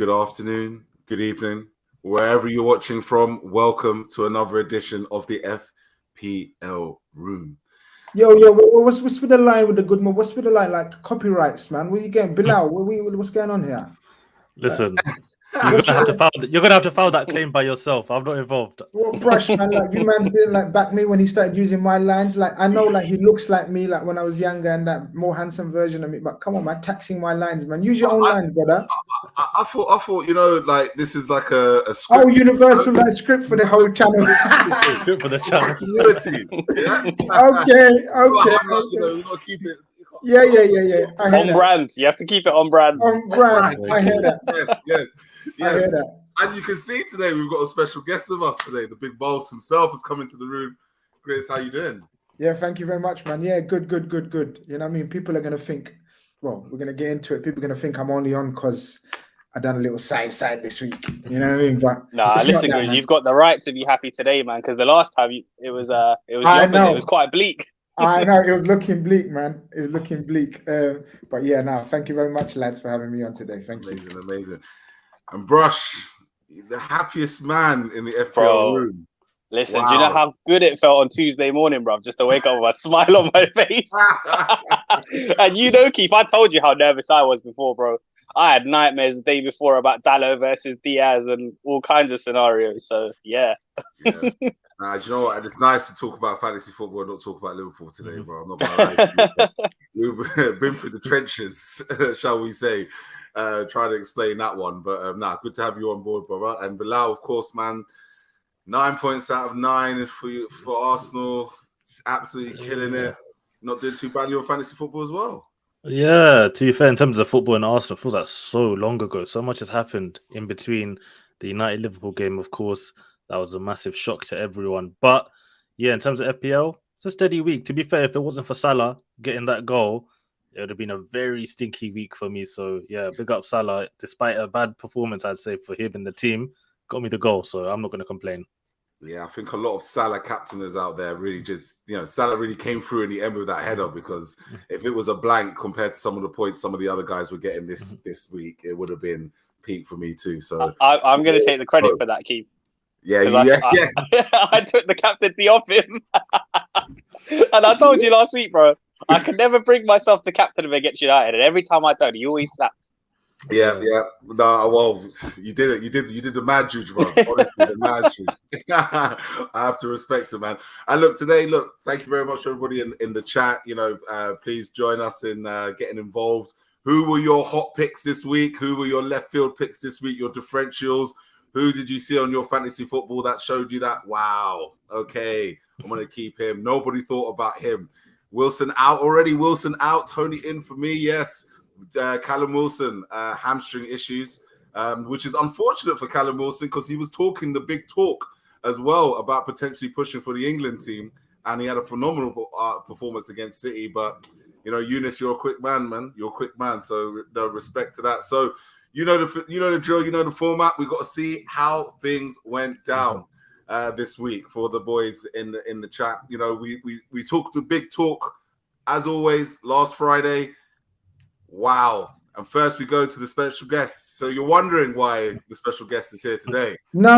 good afternoon, good evening, wherever you're watching from. Welcome to another edition of the FPL Room. Yo, what's with the line with the good man? What's with the line like copyrights, man? Where you getting? Bilal, what's going on here? Listen, you're gonna have to file that claim by yourself. I'm not involved. What brush, man? Like you man didn't like back me when he started using my lines. Like I know, like he looks like me, like when I was younger and that more handsome version of me. But come on, man, taxing my lines, man. Use your own lines, brother. I thought, you know, like this is like a script. Oh, universal like script for the whole channel. Script for the channel. Okay. You know, we gotta keep it. Yeah. On brand. You have to keep it on brand. On brand. I hear that. Yes. I hear that. As you can see today, we've got a special guest with us today. The big boss himself has come into the room. Grizz, how you doing? Yeah, thank you very much, man. Yeah, good. You know what I mean? People are going to think, well, we're going to get into it. People are going to think I'm only on because I done a little side this week. You know what I mean? But listen, Grizz, you've got the right to be happy today, man, because the last time it was it was quite bleak. I know, it was looking bleak, man. It was looking bleak. But yeah, thank you very much, lads, for having me on today. Thank you. Amazing. And Brush, the happiest man in the FPL room. Listen, do you know how good it felt on Tuesday morning, bro? Just to wake up with a smile on my face. And you know, Keith, I told you how nervous I was before, bro. I had nightmares the day before about Dallo versus Diaz and all kinds of scenarios. So, yeah. Do you know what? It's nice to talk about fantasy football and not talk about Liverpool today, bro. I'm not gonna lie. We've been through the trenches, shall we say, trying to explain that one. But good to have you on board, brother. And Bilal, of course, man, 9 points out of 9 for Arsenal. It's absolutely killing it. Not doing too badly on fantasy football as well. Yeah, to be fair, in terms of football in Arsenal, it feels like so long ago. So much has happened in between the United-Liverpool game, of course. That was a massive shock to everyone. But yeah, in terms of FPL, it's a steady week. To be fair, if it wasn't for Salah getting that goal, it would have been a very stinky week for me. So yeah, big up Salah. Despite a bad performance, I'd say, for him and the team, got me the goal. So I'm not going to complain. Yeah, I think a lot of Salah captainers out there really just, you know, Salah really came through in the end with that header, because if it was a blank compared to some of the points some of the other guys were getting this week, it would have been peak for me too. So I'm going to take the credit for that, Keith. Yeah. I took the captaincy off him. And I told you last week, bro, I can never bring myself to captain him against United. And every time I don't, he always slaps. Yeah. No, well, you did it. You did the mad juice, bro. Honestly, the mad juice. I have to respect it, man. And look, thank you very much to everybody in the chat. You know, please join us in getting involved. Who were your hot picks this week? Who were your left field picks this week? Your differentials? Who did you see on your fantasy football that showed you that? Wow. Okay, I'm going to keep him. Nobody thought about him. Wilson out already. Wilson out. Tony in for me. Yes. Callum Wilson, hamstring issues, which is unfortunate for Callum Wilson because he was talking the big talk as well about potentially pushing for the England team. And he had a phenomenal performance against City. But, you know, Eunice, you're a quick man, man. You're a quick man. So no respect to that. So, you know the drill, you know the format. We've got to see how things went down this week for the boys in the chat. You know, we talked the big talk as always last Friday. Wow. And first we go to the special guest. So you're wondering why the special guest is here today. No.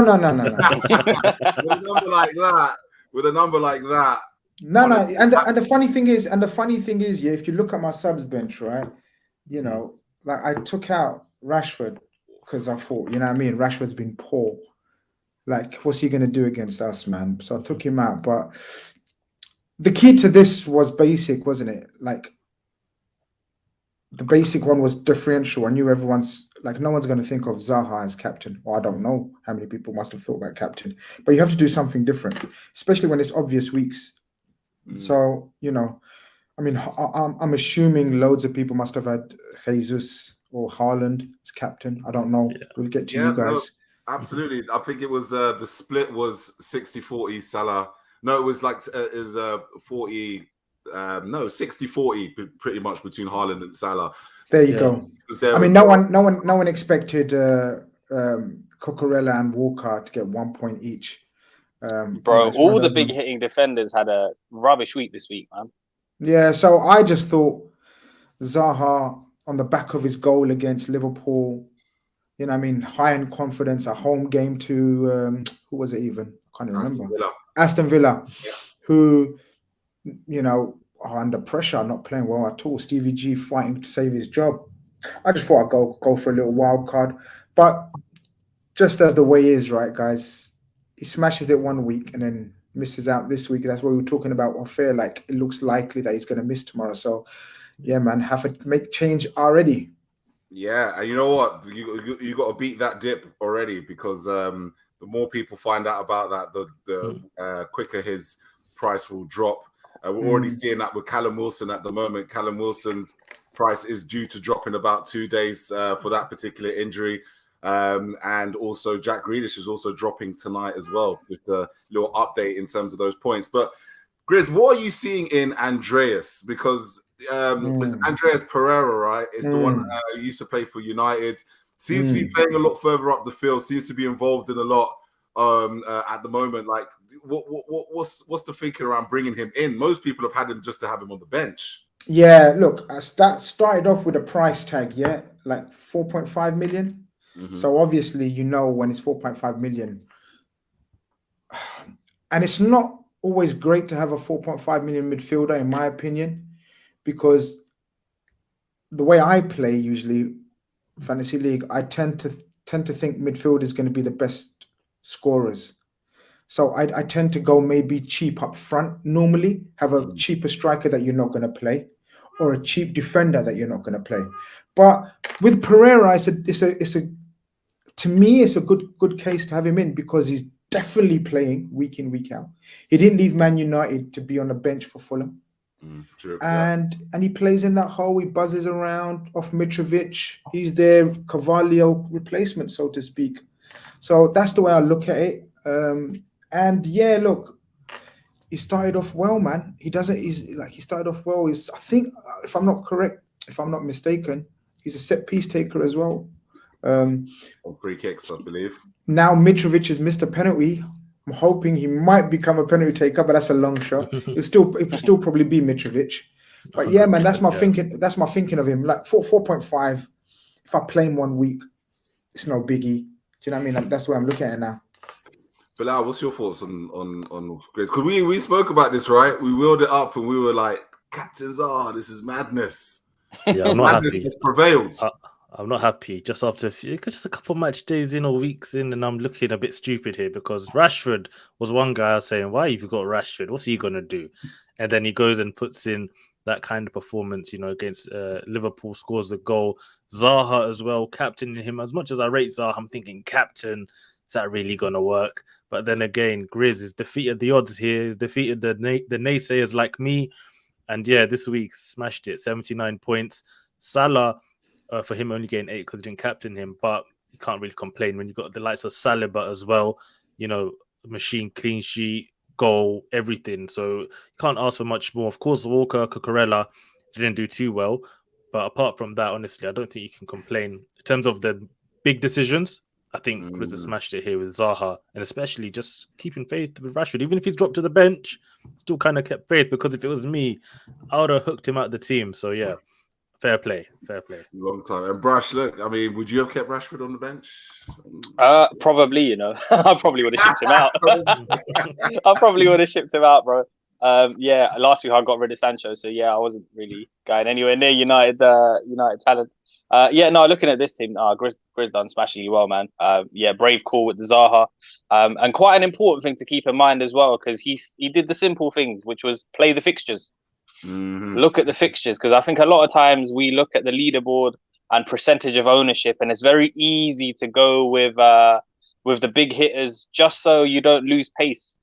With a number like that. No. And the funny thing is, yeah, if you look at my subs bench, right, you know, like I took out Rashford because I thought, you know what I mean, Rashford's been poor. Like, what's he going to do against us, man? So I took him out. But the key to this was basic, wasn't it? Like, the basic one was differential. I knew no one's going to think of Zaha as captain. Well, I don't know how many people must have thought about captain. But you have to do something different, especially when it's obvious weeks. So, you know, I mean, I'm assuming loads of people must have had Jesus or Haaland as captain. I don't know. Yeah. We'll get to you guys. No, absolutely. I think it was the split was 60-40 Salah. No, it was like 40. 60-40 pretty much between Haaland and Salah. There you go. I mean, no one expected Cucurella and Walker to get 1 point each. Bro, all the big hitting defenders had a rubbish week this week, man. Yeah, so I just thought Zaha on the back of his goal against Liverpool, You know what I mean? High in confidence, a home game to who was it even? I can't even remember. Aston Villa, yeah. Who, you know, are under pressure, not playing well at all. Stevie G fighting to save his job. I just thought I'd go for a little wild card. But just as the way is, right, guys? He smashes it one week and then misses out this week. That's what we were talking about on fair. Like, it looks likely that he's going to miss tomorrow. So, yeah, man, have to make change already. Yeah, and you know what? You got to beat that dip already, because the more people find out about that, the quicker his price will drop. We're already seeing that with Callum Wilson at the moment. Callum Wilson's price is due to drop in about 2 days for that particular injury. And also Jack Grealish is also dropping tonight as well. Just a little update in terms of those points. But Grizz, what are you seeing in Andreas? Because it's Andreas Pereira, right? It's the one who used to play for United. Seems to be playing a lot further up the field. Seems to be involved in a lot at the moment. Like, what's the thinking around bringing him in? Most people have had him just to have him on the bench. Yeah, look, that started off with a price tag, yeah, like 4.5 million. So obviously, you know, when it's 4.5 million, and it's not always great to have a 4.5 million midfielder, in my opinion, because the way I play usually fantasy league, I tend to think midfield is going to be the best scorers. So I tend to go maybe cheap up front. Normally, have a cheaper striker that you're not going to play, or a cheap defender that you're not going to play. But with Pereira, it's a to me, it's a good case to have him in, because he's definitely playing week in, week out. He didn't leave Man United to be on the bench for Fulham. True, and he plays in that hole. He buzzes around off Mitrovic. He's their Carvalho replacement, so to speak. So that's the way I look at it. And yeah, look, he started off well, man. He started off well. I think, if I'm not mistaken, he's a set piece taker as well. On free kicks, I believe. Now Mitrovic has missed a penalty. I'm hoping he might become a penalty taker, but that's a long shot. It will still probably be Mitrovic. But yeah, man, that's my thinking. That's my thinking of him. Like 4.5. If I play him 1 week, it's no biggie. Do you know what I mean? Like, that's the way I'm looking at it now. Bilal, what's your thoughts on Grizz? Because we spoke about this, right? We wheeled it up and we were like, captains, this is madness. Yeah, I'm not happy. Has prevailed. I'm not happy just after just a couple match days in or weeks in, and I'm looking a bit stupid here, because Rashford was one guy I was saying, why have you got Rashford? What's he going to do? And then he goes and puts in that kind of performance, you know, against Liverpool, scores the goal. Zaha as well, captaining him. As much as I rate Zaha, I'm thinking, captain, is that really going to work? But then again, Grizz has defeated the odds here. He's defeated the naysayers like me. And yeah, this week smashed it, 79 points. Salah, for him only getting 8 because he didn't captain him, but you can't really complain when you've got the likes of Saliba as well, you know, machine, clean sheet, goal, everything. So you can't ask for much more. Of course, Walker, Cucurella didn't do too well, but apart from that, honestly, I don't think you can complain. In terms of the big decisions, I think Grizz has smashed it here with Zaha, and especially just keeping faith with Rashford. Even if he's dropped to the bench, still kind of kept faith, because if it was me, I would have hooked him out the team. So yeah. Fair play. Long time. And Brash, look, I mean, would you have kept Rashford on the bench? Probably, you know. I probably would have shipped him out. I probably would have shipped him out, bro. Yeah, last week I got rid of Sancho, so yeah, I wasn't really going anywhere near United talent. Yeah, no, looking at this team, Grizz done smashingly well, man. Yeah, brave call with the Zaha. And quite an important thing to keep in mind as well, because he did the simple things, which was play the fixtures. Look at the fixtures, because I think a lot of times we look at the leaderboard and percentage of ownership, and it's very easy to go with the big hitters just so you don't lose pace.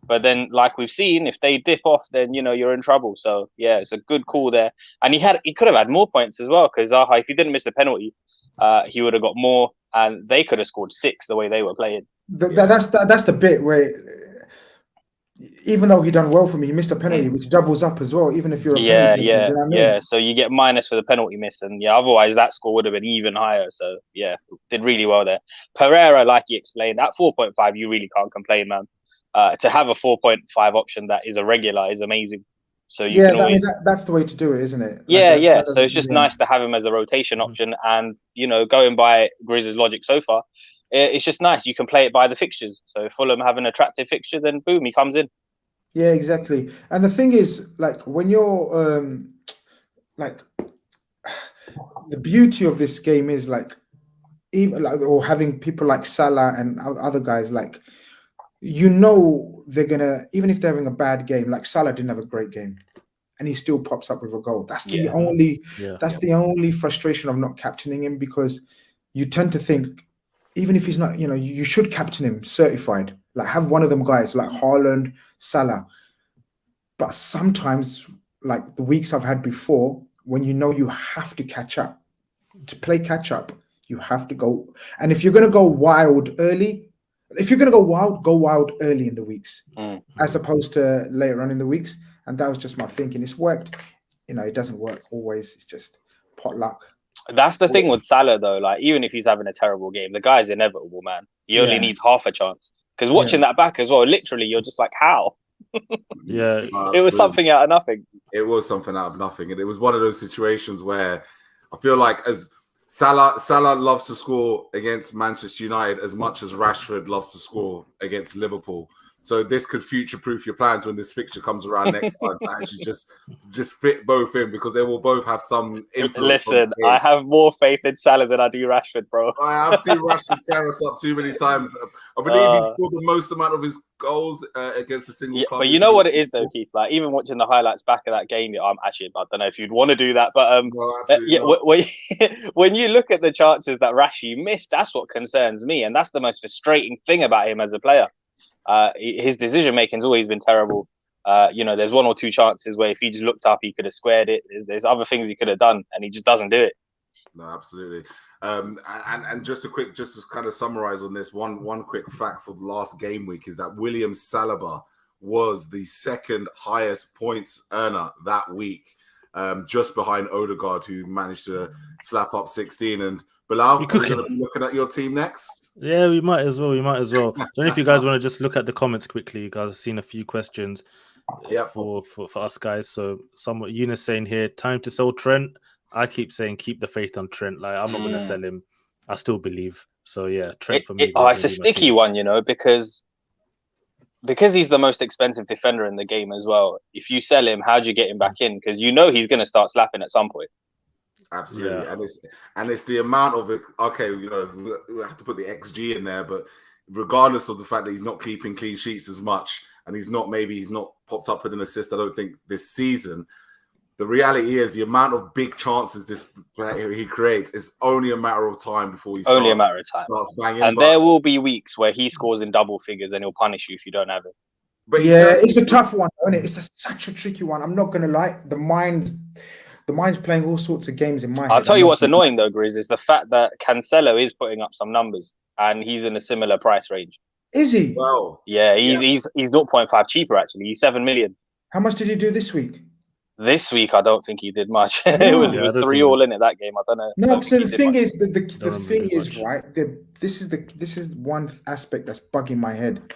But then, like we've seen, if they dip off, then you know you're in trouble. So yeah, it's a good call there, and he could have had more points as well, because Zaha, if he didn't miss the penalty, he would have got more, and they could have scored 6 the way they were playing. That's the bit where, even though he done well for me, he missed a penalty, which doubles up as well, even if you're a penalty. You know what I mean? So you get minus for the penalty miss, and yeah, otherwise that score would have been even higher. So yeah, did really well there. Pereira, like he explained, at 4.5, you really can't complain, man. To have a 4.5 option that is a regular is amazing. So you can I always... mean, that's the way to do it, isn't it? Yeah. So it's just nice to have him as a rotation option. And, going by Grizz's logic so far, it's just nice. You can play it by the fixtures. So if Fulham have an attractive fixture, then boom, he comes in. Yeah, exactly. And the thing is, like, when you're like, the beauty of this game is like, even like, or having people like Salah and other guys, like, they're gonna, even if they're having a bad game, like Salah didn't have a great game and he still pops up with a goal. That's the only frustration of not captaining him, because you tend to think, even if he's not, you should captain him certified, like have one of them guys like Haaland, Salah. But sometimes, like the weeks I've had before, when you have to catch up, to play catch up, you have to go. And if you're going to go wild early, go wild early in the weeks, as opposed to later on in the weeks. And that was just my thinking. It's worked. It doesn't work always. It's just pot luck. That's the thing with Salah, though. Like, even if he's having a terrible game, the guy's inevitable, man. He only needs half a chance. Because watching that back as well, literally, you're just like, how? Yeah. It was something out of nothing. It was something out of nothing. And it was one of those situations where I feel like as Salah loves to score against Manchester United as much as Rashford loves to score against Liverpool. So this could future-proof your plans when this fixture comes around next time to actually just fit both in, because they will both have some influence. Listen, I have more faith in Salah than I do Rashford, bro. I've seen Rashford tear us up too many times. I believe he scored the most amount of his goals against a single club. But you know what it is, though, Keith? Like, even watching the highlights back of that game, I don't know if you'd want to do that, but when you look at the chances that Rashi missed, that's what concerns me, and that's the most frustrating thing about him as a player. His decision making has always been terrible. There's one or two chances where if he just looked up, he could have squared it. There's other things he could have done, and he just doesn't do it. No, absolutely. And just to kind of summarize on this, one quick fact for the last game week is that William Saliba was the second highest points earner that week, just behind Odegaard, who managed to slap up 16. And Bilal, we're going to be looking at your team next. Yeah, we might as well. I don't know if you guys want to just look at the comments quickly. You guys have seen a few questions for us guys. So Eunice saying here, time to sell Trent. I keep saying keep the faith on Trent. Like, I'm not going to sell him. I still believe. So yeah, Trent for me. It's a sticky one, because he's the most expensive defender in the game as well. If you sell him, how do you get him back in? Because he's going to start slapping at some point. Absolutely, and it's the amount of it. Okay, we have to put the XG in there, but regardless of the fact that he's not keeping clean sheets as much, and he's not popped up with an assist, I don't think this season. The reality is the amount of big chances this player he creates is only a matter of time before he starts banging. And there will be weeks where he scores in double figures, and he'll punish you if you don't have it. But it's a tough one, isn't it? It's such a tricky one. I'm not going to lie. The mind's playing all sorts of games in my head. I'll tell you what's annoying, though, Grizz, is the fact that Cancelo is putting up some numbers, and he's in a similar price range. Is he? Well, yeah, he's 0.5 cheaper, actually. He's 7 million. How much did he do this week? This week, I don't think he did much. It was 3-3 in it, that game. I don't know. No, so the thing is, the thing is, right, this is one aspect that's bugging my head.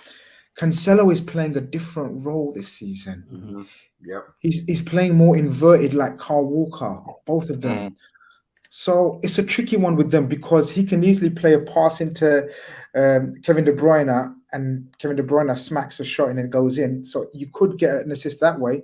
Cancelo is playing a different role this season. Mm-hmm. Yep. He's playing more inverted like Kyle Walker, both of them. So it's a tricky one with them, because he can easily play a pass into Kevin De Bruyne, and Kevin De Bruyne smacks a shot and it goes in. So you could get an assist that way.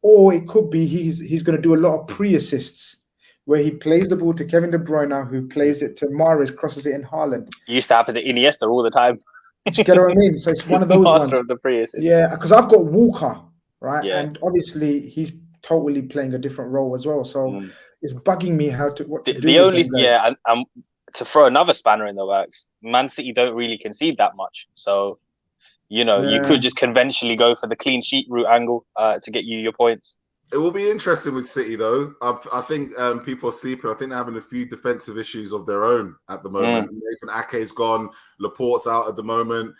Or it could be he's going to do a lot of pre-assists where he plays the ball to Kevin De Bruyne, who plays it to Mahrez, crosses it in Haaland. It used to happen to Iniesta all the time. Do you get what I mean? So it's one of those ones. Of the pre-assist. Yeah, because I've got Walker, right? Yeah. And obviously he's totally playing a different role as well. So it's bugging me what to do. The only and to throw another spanner in the works, Man City don't really concede that much. So you could just conventionally go for the clean sheet route angle to get you your points. It will be interesting with City, though. I think people are sleeping. I think they're having a few defensive issues of their own at the moment. Nathan Ake's gone. Laporte's out at the moment.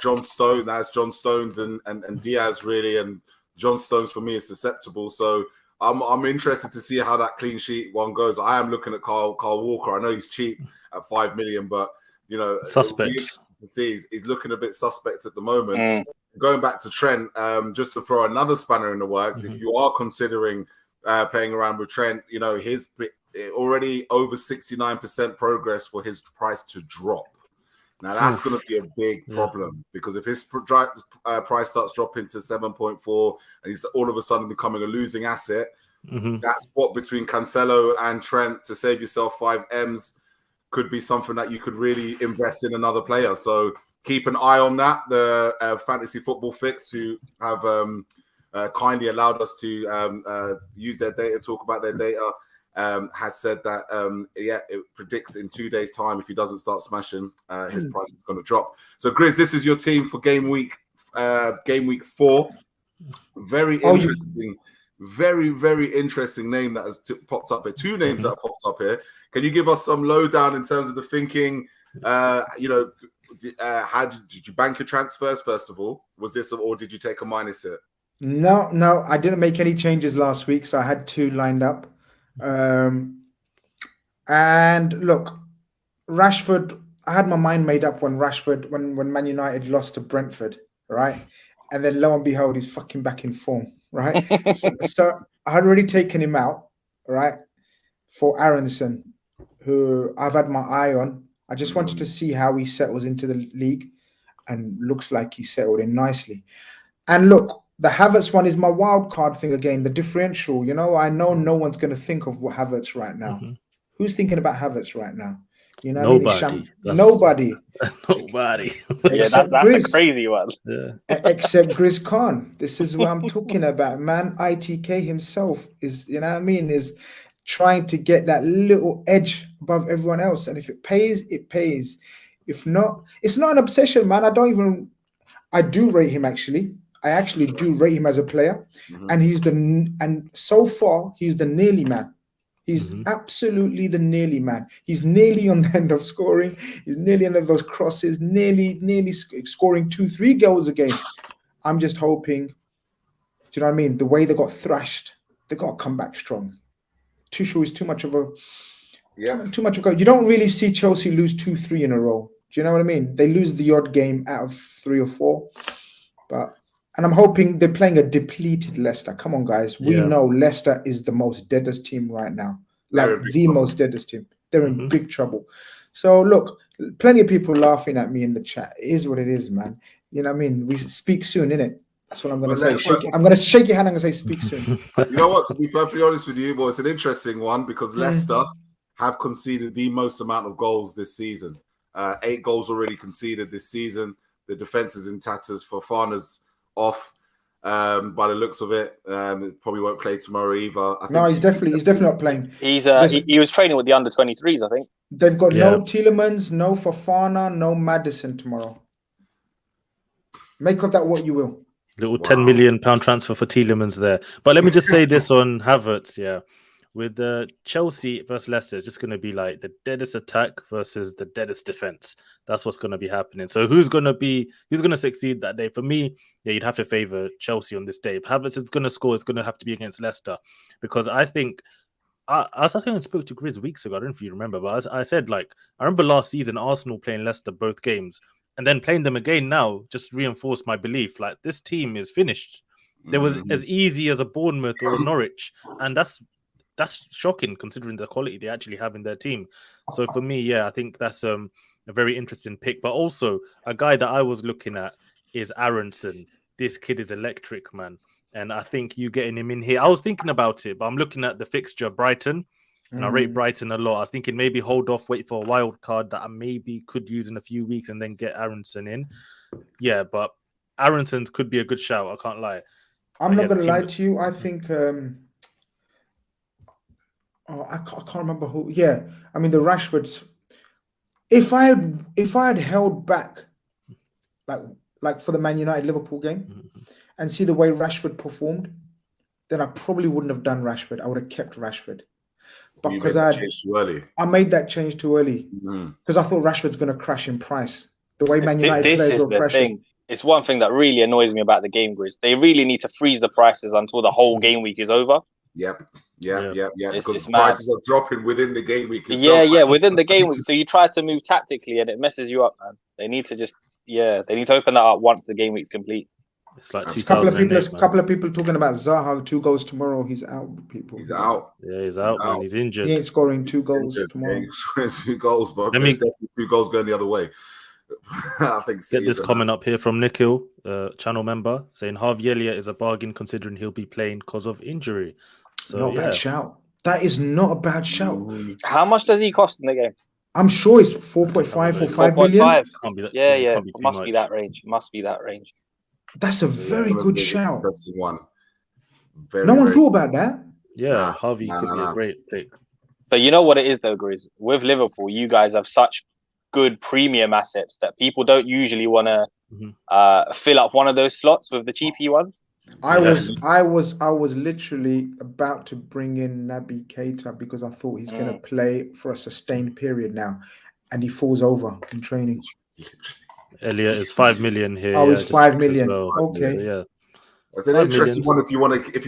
John Stones and Diaz, really. And John Stones, for me, is susceptible. So I'm interested to see how that clean sheet one goes. I am looking at Kyle Walker. I know he's cheap at 5 million, but... suspect. He's looking a bit suspect at the moment. going back to Trent, just to throw another spanner in the works, if you are considering playing around with Trent, you know, his already over 69% progress for his price to drop. Now that's going to be a big problem because if his price starts dropping to 7.4 and he's all of a sudden becoming a losing asset, that spot between Cancelo and Trent to save yourself 5 M's could be something that you could really invest in another player. So keep an eye on that. The Fantasy Football Fix, who have kindly allowed us to use their data, talk about their data, has said that it predicts in 2 days' time, if he doesn't start smashing, his price is going to drop. So Grizz, this is your team for game week 4. Very interesting, very interesting name that has popped up here. 2 names that have popped up here. Can you give us some lowdown in terms of the thinking? You know, how did you bank your transfers first of all? Was this, or did you take a minus hit? No, I didn't make any changes last week, so I had 2 lined up. And look, Rashford, I had my mind made up when Man United lost to Brentford, right? And then lo and behold, he's fucking back in form, right? so I had already taken him out, right, for Aronson, who I've had my eye on. I just wanted to see how he settles into the league, and looks like he settled in nicely. And look, the Havertz one is my wild card thing again, the differential. You know, I know no one's going to think of Havertz right now. Who's thinking about Havertz right now? You know, nobody. Nobody. Nobody. Yeah, that's Grizz, a crazy one. Yeah. Except Grizz Khan. This is what I'm talking about, man. ITK himself is, you know what I mean, is trying to get that little edge above everyone else. And if it pays, it pays. If not, it's not an obsession, man. I do rate him actually. I actually do rate him as a player, and so far he's the nearly man. He's absolutely the nearly man. He's nearly on the end of scoring. He's nearly on the end of those crosses. Nearly scoring 2-3 goals a game. I'm just hoping. Do you know what I mean? The way they got thrashed, they got to come back strong. Tuchel is too much of a You don't really see Chelsea lose 2-3 in a row. Do you know what I mean? They lose the odd game out of 3 or 4, and I'm hoping they're playing a depleted Leicester. Come on, guys. We know Leicester is the most deadest team right now. Like the most deadest team. They're in big trouble. So, look, plenty of people laughing at me in the chat. It is what it is, man. You know what I mean? We speak soon, innit? That's what I'm going to say. I'm going to shake your hand. I'm going to say speak soon. You know what? To be perfectly honest with you, well, it's an interesting one because Leicester have conceded the most amount of goals this season. 8 goals already conceded this season. The defense is in tatters. Fofana's off by the looks of it. Probably won't play tomorrow either. He's definitely not playing. He was training with the under-23s, I think. They've got no Tielemans, no Fofana, no Maddison tomorrow. Make of that what you will. Little £10 million transfer for Tielemans there. But let me just say this on Havertz, with the Chelsea versus Leicester, it's just going to be like the deadest attack versus the deadest defense. That's what's going to be happening. So who's going to succeed that day? For me, you'd have to favor Chelsea on this day. If Havertz is going to score, it's going to have to be against Leicester, because I think I spoke to Grizz weeks ago. I don't know if you remember, but I said, like, I remember last season Arsenal playing Leicester both games, and then playing them again now just reinforced my belief. Like, this team is finished. They was as easy as a Bournemouth or a Norwich, and that's shocking considering the quality they actually have in their team. So for me, I think that's a very interesting pick. But also a guy that I was looking at is Aronson. This kid is electric, man. And I think you getting him in here. I was thinking about it, but I'm looking at the fixture, Brighton, and I rate Brighton a lot. I was thinking maybe hold off, wait for a wild card that I maybe could use in a few weeks and then get Aronson in. Yeah, but Aronson's could be a good shout. I can't lie. I'm not going to lie to you. I think... I can't remember who. Yeah, I mean the Rashfords. If I had held back, like for the Man United Liverpool game, and see the way Rashford performed, then I probably wouldn't have done Rashford. I would have kept Rashford, but because I made that change too early because I thought Rashford's going to crash in price. The way Man United players were crashing. It's one thing that really annoys me about the game, Grizz. They really need to freeze the prices until the whole game week is over. Yep. Because prices are dropping within the game week. Within the game week. So you try to move tactically and it messes you up, man. They need to open that up once the game week's complete. It's like A couple of 2008, man. couple of people talking about Zaha 2 goals tomorrow. He's out. People. He's out. Yeah, he's out, man. He's injured. He ain't scoring 2 goals tomorrow. He ain't scoring 2 goals, but Let there's me- definitely 2 goals going the other way. I think. Get this comment up here from Nikhil, channel member, saying Harvey Elliott is a bargain considering he'll be playing because of injury. So Not a bad shout. That is not a bad shout. How much does he cost in the game? I'm sure it's 4.5 or 5 million. 4.5. Can't be that, Yeah, can't be too must much. be that range. Must be that range. That's a very good shout. One. Very, No one very thought about that. Yeah, Harvey could be a great pick. So you know what it is though, Grizz? With Liverpool, you guys have such good premium assets that people don't usually want to fill up one of those slots with the cheapy ones. I was literally about to bring in Naby Keita because I thought he's going to play for a sustained period now, and he falls over in training. Elliot is 5 million here. Oh, it's 5 million. Well. Okay. So, yeah. It's an interesting one if you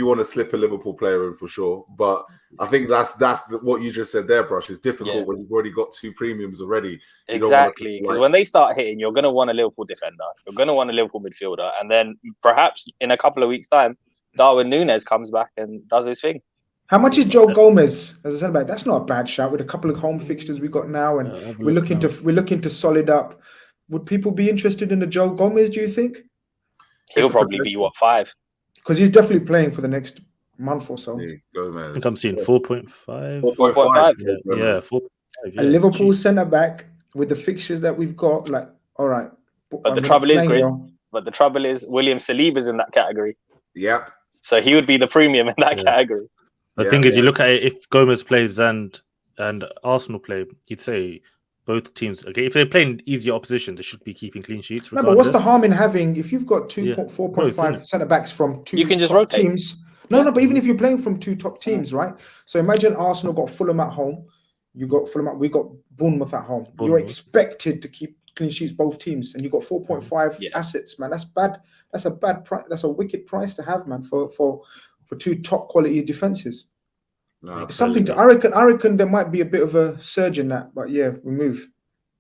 want to slip a Liverpool player in for sure. But I think that's what you just said there, Brush. It's difficult when you've already got 2 premiums already. Exactly, because when they start hitting, you're going to want a Liverpool defender, you're going to want a Liverpool midfielder, and then perhaps in a couple of weeks' time, Darwin Núñez comes back and does his thing. How much is Joe Gomez as a centre back? That's not a bad shout with a couple of home fixtures we got now, and we're looking to solid up. Would people be interested in the Joe Gomez? Do you think? He'll probably be 5 because he's definitely playing for the next month or so. Gomez. I think I'm seeing 4.5. 4.5. Yeah, 4.5. A Liverpool centre back with the fixtures that we've got, like, all right. But the trouble is, Grizz. But the trouble is, William Saliba's in that category. Yep. So he would be the premium in that category. The thing is, you look at it, if Gomez plays and Arsenal play, you'd say both teams, okay, if they're playing easier opposition, they should be keeping clean sheets. No, but what's the harm in having, if you've got 4.5 centre backs from 2 you can just top rotate. teams? No, but even if you're playing from 2 top teams, right? So imagine Arsenal got Fulham at home. You got Fulham. We got Bournemouth at home. You're expected to keep clean sheets both teams, and you got 4.5 assets, man. That's bad. That's a bad price. That's a wicked price to have, man, for 2 top quality defenses. No, it's something I reckon there might be a bit of a surge in that, but yeah, we move.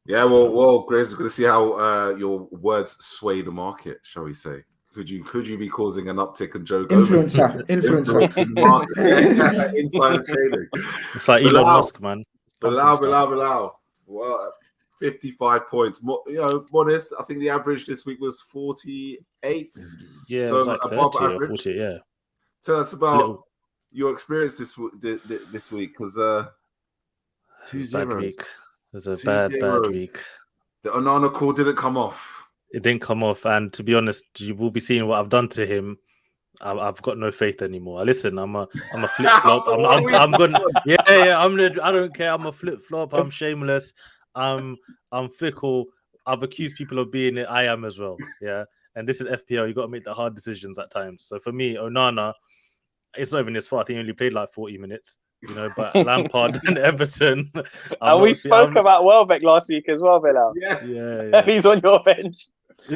Yeah, well, Grizz, we're going to see how your words sway the market, shall we say? Could you be causing an uptick in Joe Gomez? Influencer. Insider trading. It's like Elon Musk, man. Bilal. Well, 55 points. Modest. I think the average this week was 48. Yeah, so it was like above 30 average. or 40, yeah. Tell us about your experience this week, because 2 zeros. It was a bad week. The Onana call didn't come off. It didn't come off, and to be honest, you will be seeing what I've done to him. I've got no faith anymore. Listen, I'm a flip flop. I'm gonna I don't care. I'm a flip flop. I'm shameless. I'm fickle. I've accused people of being it. I am as well. Yeah, and this is FPL. You got to make the hard decisions at times. So for me, Onana, it's not even his fault. I think he only played like 40 minutes. But Lampard and Everton. And we spoke about Welbeck last week as well, Bilal. Yes. Yeah. And he's on your bench.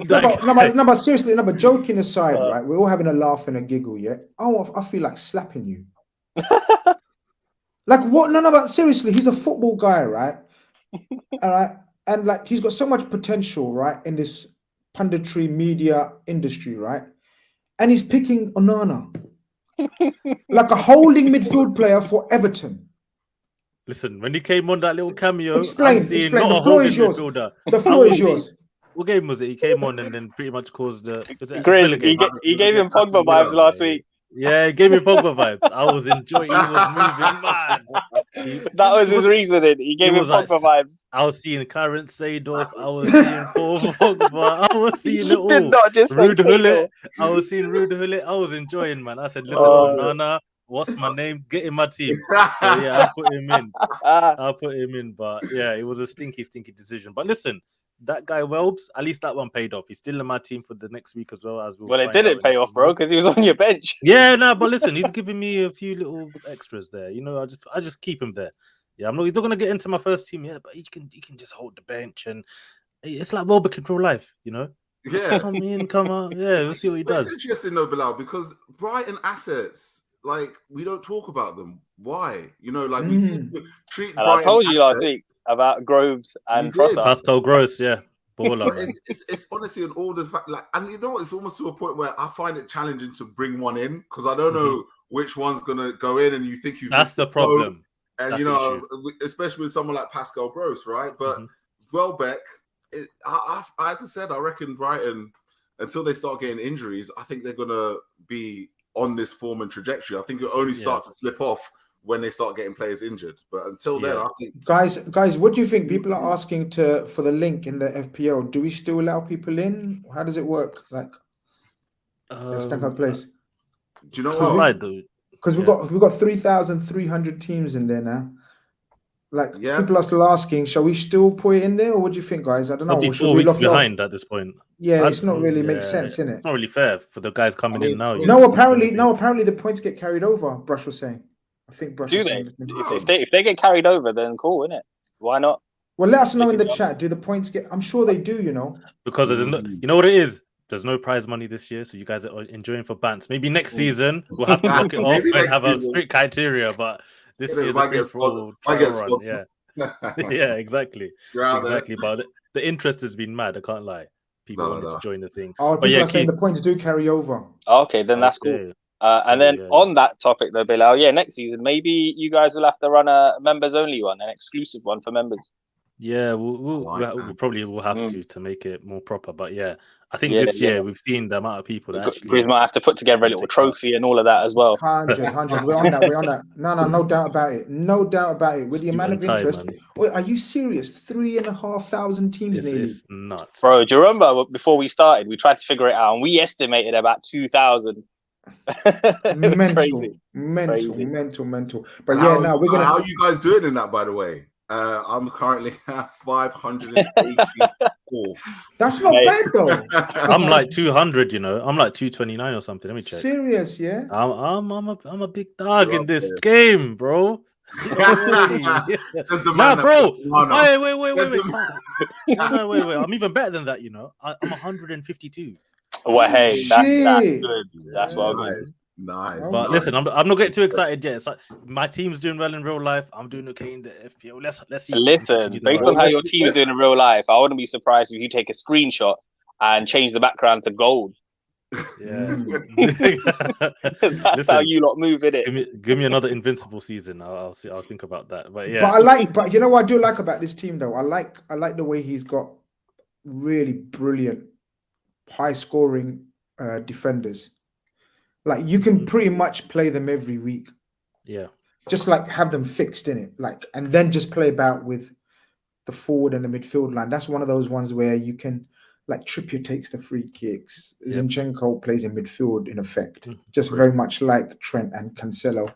But seriously, but joking aside, right? We're all having a laugh and a giggle, yeah? Oh, I feel like slapping you. Like what? No, but seriously, he's a football guy, right? All right. And like he's got so much potential, right, in this punditry media industry, right? And he's picking Onana. Like a holding midfield player for Everton. Listen, when he came on that little cameo, explain. Not the floor is yours. Midfielder. The floor is yours. What game was it? He came on and then pretty much caused the... Grizz, he gave him Pogba vibes last week. Yeah, he gave me Pogba vibes. I was enjoying. He was moving mad. That was his reasoning. He gave him Pogba vibes. I was seeing Clarence Seedorf. I was seeing Paul Pogba. I was seeing it all. Did not just Rude Hullet. I was seeing Rude Hullet. I was enjoying, man. I said, listen, Nana, what's my name? Get in my team. So yeah, I put him in. But yeah, it was a stinky decision. But listen, that guy Welbs, at least that one paid off. He's still in my team for the next week as well. Well, it didn't pay off, bro, because he was on your bench. Yeah, no, but listen, he's giving me a few little extras there. I just keep him there. Yeah, he's not gonna get into my first team yet, but he can just hold the bench, and it's like Welbeck in real life, Yeah, come in, come out. Yeah, we'll see what he does. It's interesting though, Bilal, because Brighton assets, like we don't talk about them. Why? We treat. And I told you last week about Groves and Trossard. Pascal Gross, yeah. Baller, But man. it's honestly an all the fact, like, and you know what? It's almost to a point where I find it challenging to bring one in because I don't know which one's gonna go in, and you think you've That's missed the problem. and That's you know, the especially with someone like Pascal Gross, right? But Welbeck, as I said, I reckon Brighton, until they start getting injuries, I think they're gonna be on this form and trajectory. I think it'll only start to slip off when they start getting players injured. But until then, I think guys, what do you think? People are asking for the link in the FPL. Do we still allow people in? How does it work? Like, stack up place. Do you know what? Because we've got 3,300 teams in there now. Like, people are still asking, shall we still put it in there, or what do you think, guys? I don't know. I'll be 4 weeks behind at this point. Yeah, it's not really makes sense, innit? It's not really fair for the guys coming in now. No, apparently the points get carried over. Brush was saying. I think Brush was saying. If they get carried over, then cool, innit? Why not? Well, let us know in the chat. Do the points get? I'm sure they do. You know, because there's no, you know what it is. There's no prize money this year, so you guys are enjoying for bants. Maybe next season we'll have to lock it off and have a strict criteria. But this year's a free for all trial run. Yeah. Yeah, exactly. Exactly. But the interest has been mad. I can't lie. People wanted to join the thing. Oh, but people are saying the points do carry over. Okay, then that's cool. And then on that topic, though, Bilal, next season maybe you guys will have to run a members only one, an exclusive one for members. Yeah, we'll probably will have to make it more proper. But yeah, I think this year we've seen the amount of people that actually Grizz might have to put together a little trophy and all of that as well. 100. We're on that. No doubt about it. No doubt about it. With the amount of interest. Wait, are you serious? 3,500 teams nearly. It's nuts. Bro, do you remember before we started, we tried to figure it out and we estimated about 2,000. mental. But now we're gonna. How are you guys doing in that, by the way? I'm currently at 584. That's not bad though. I'm like 200, I'm like 229 or something. Let me check. Serious, yeah. I'm a big dog in this game, bro. Says the man bro. Wait. I'm even better than that, I'm 152. Well, hey, that's good. That's well good. Nice. But listen, I'm not getting too excited yet. It's like my team's doing well in real life. I'm doing okay in the FPL. Let's see. Listen, based on how your team is doing in real life, I wouldn't be surprised if you take a screenshot and change the background to gold. Yeah, that's how you lot move in it. Give me another invincible season. I'll see. I'll think about that. But yeah, but you know what I do like about this team though. I like the way he's got really brilliant, high scoring defenders. Like you can pretty much play them every week. Yeah. Just like have them fixed in it. Like, and then just play about with the forward and the midfield line. That's one of those ones where you can, like, Trippier takes the free kicks. Zinchenko plays in midfield in effect. Just very much like Trent and Cancelo.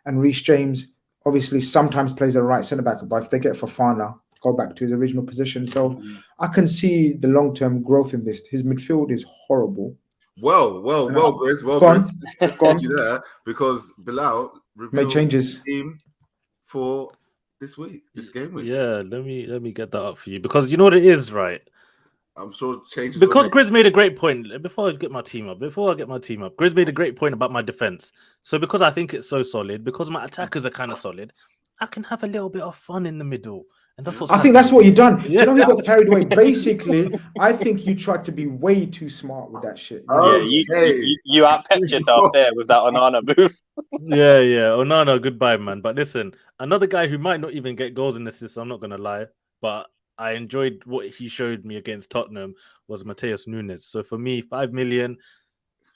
And Reece James obviously sometimes plays a right centre back, but if they get Fofana, go back to his original position. So I can see the long-term growth in this. His midfield is horrible. Well, Grizz. Grizz. Let's get you there because Bilal made changes team for this week, this game week. Yeah, let me get that up for you because you know what it is, right? I'm sure changes because Grizz made a great point. Before I get my team up, Grizz made a great point about my defense. So because I think it's so solid, because my attackers are kind of solid, I can have a little bit of fun in the middle. And that's what I think that's what you've done. Yeah. Do you know who got carried away? Basically, I think you tried to be way too smart with that shit. You out-pepped yourself there with that Onana move. Yeah. Onana, goodbye, man. But listen, another guy who might not even get goals and assists, I'm not going to lie, but I enjoyed what he showed me against Tottenham was Matheus Nunes. So for me, 5 million,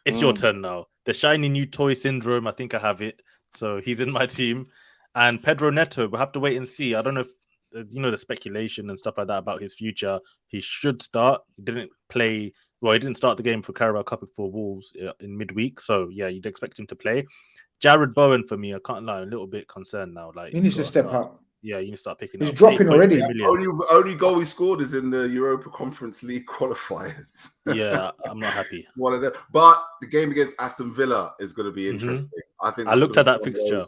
it's your turn now. The shiny new toy syndrome, I think I have it. So he's in my team. And Pedro Neto, we'll have to wait and see. I don't know if the speculation and stuff like that about his future. He should start. He didn't play. Well, he didn't start the game for Carabao Cup for Wolves in midweek. So yeah, you'd expect him to play. Jared Bowen for me, I can't lie, a little bit concerned now. Like he needs to step up. Yeah, you need to start picking. He's dropping already. Only goal he scored is in the Europa Conference League qualifiers. Yeah, I'm not happy. One of them. But the game against Aston Villa is going to be interesting. I think I looked at that fixture.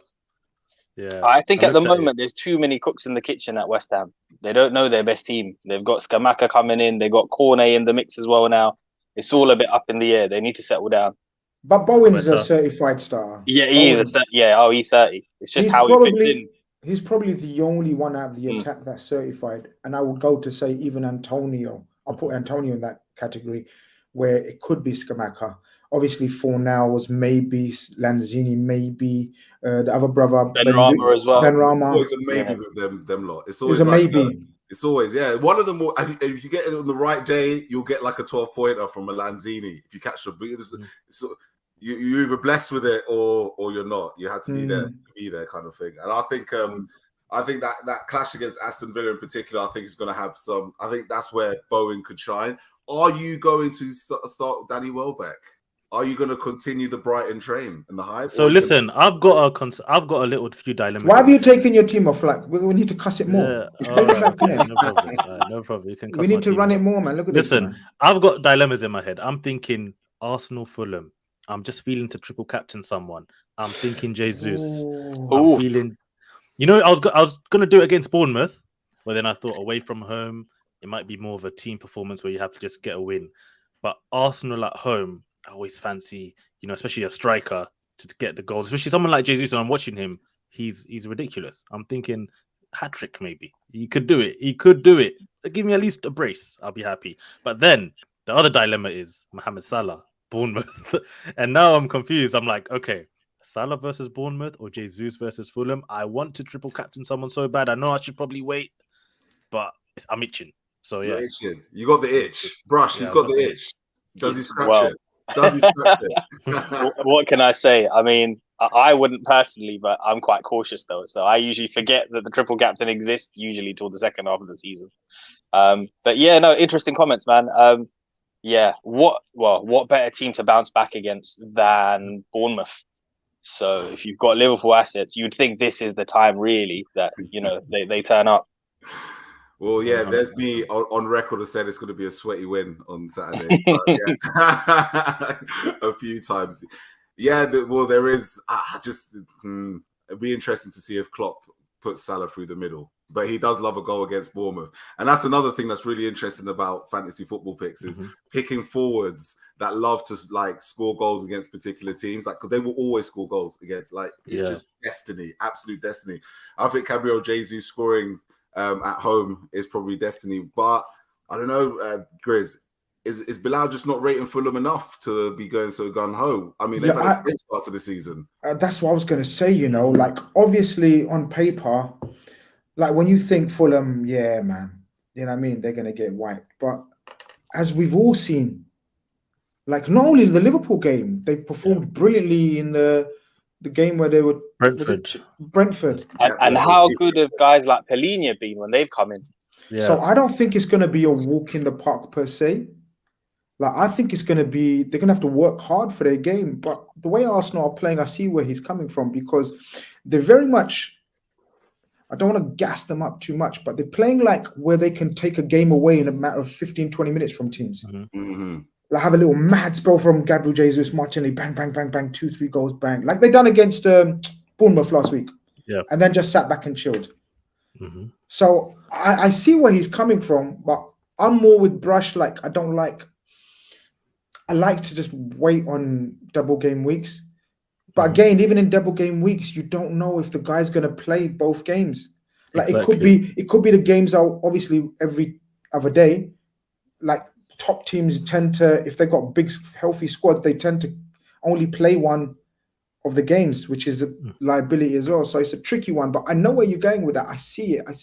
Yeah, I think at the moment there's too many cooks in the kitchen at West Ham. They don't know their best team. They've got Scamacca coming in. They've got Cornet in the mix as well now. It's all a bit up in the air. They need to settle down. But Bowen's a certified star. Yeah, he is. He's 30. It's just how he fits in. He's probably the only one out of the attack that's certified. And I would go to say even Antonio I'll put Antonio in that category, where it could be Scamacca. Obviously, for now was maybe Lanzini, maybe the other brother Benrahma as well. Benrahma. Always a maybe with them lot. It's always a like maybe. It's always, one of them will, if you get it on the right day, you'll get like a 12-pointer from a Lanzini if you catch the beat. So you're either blessed with it or you're not. You had to be there kind of thing. And I think that clash against Aston Villa in particular, I think is going to have some. I think that's where Bowen could shine. Are you going to start Danny Welbeck? Are you going to continue the Brighton train and the hype? So listen, I've got a little few dilemmas. Why have you taken your team off? Like we need to cuss it more. Yeah, no problem. You can cuss we need to run it more, man. Look at this. Listen, I've got dilemmas in my head. I'm thinking Arsenal, Fulham. I'm just feeling to triple captain someone. I'm thinking Jesus. I'm feeling. You know, I was gonna do it against Bournemouth, but then I thought away from home, it might be more of a team performance where you have to just get a win. But Arsenal at home, I always fancy, you know, especially a striker to get the goals, especially someone like Jesus. And I'm watching him, he's ridiculous. I'm thinking hat trick maybe. He could do it. Give me at least a brace. I'll be happy. But then the other dilemma is Mohamed Salah, Bournemouth, and now I'm confused. I'm like, okay, Salah versus Bournemouth or Jesus versus Fulham. I want to triple captain someone so bad. I know I should probably wait, but I'm itching. So yeah, you're itching. You got the itch, Brush. He's got the itch. Does he scratch it? What can I say? I mean, I wouldn't personally, but I'm quite cautious though. So I usually forget that the triple captain exists usually till the second half of the season. But yeah, no, interesting comments, man. What better team to bounce back against than Bournemouth? So if you've got Liverpool assets, you'd think this is the time really that, you know, they turn up. Well, yeah, there's me on record to say it's going to be a sweaty win on Saturday. But, a few times. Yeah, there is. It'd be interesting to see if Klopp puts Salah through the middle. But he does love a goal against Bournemouth. And that's another thing that's really interesting about fantasy football picks is picking forwards that love to like score goals against particular teams. Like, because they will always score goals against, like, it's just destiny, absolute destiny. I think Gabriel Jesus scoring at home is probably destiny, but I don't know, Grizz, is BILAL just not rating Fulham enough to be going so gun-ho? I mean, they've had a great start to the season. That's what I was going to say, you know, like, obviously on paper, like when you think Fulham, yeah, man, you know what I mean, they're going to get wiped. But as we've all seen, like not only the Liverpool game, they performed brilliantly in the game where they were Brentford. And how good have guys like Pellegrini been when they've come in? Yeah. So I don't think it's going to be a walk in the park per se. Like I think it's going to be, they're going to have to work hard for their game. But the way Arsenal are playing, I see where he's coming from because they're very much, I don't want to gas them up too much, but they're playing like where they can take a game away in a matter of 15, 20 minutes from teams. Like have a little mad spell from Gabriel Jesus, Martinelli, bang, bang, bang, bang, 2-3 goals, bang. Like they done against Bournemouth last week. Yeah. And then just sat back and chilled. So I see where he's coming from, but I'm more with Brush. Like I like to just wait on double game weeks. But again, even in double game weeks, you don't know if the guy's going to play both games. Like it could be the games are obviously every other day. Like top teams tend to, if they've got big healthy squads, they tend to only play one of the games, which is a liability as well. So it's a tricky one, but I know where you're going with that. I see it. I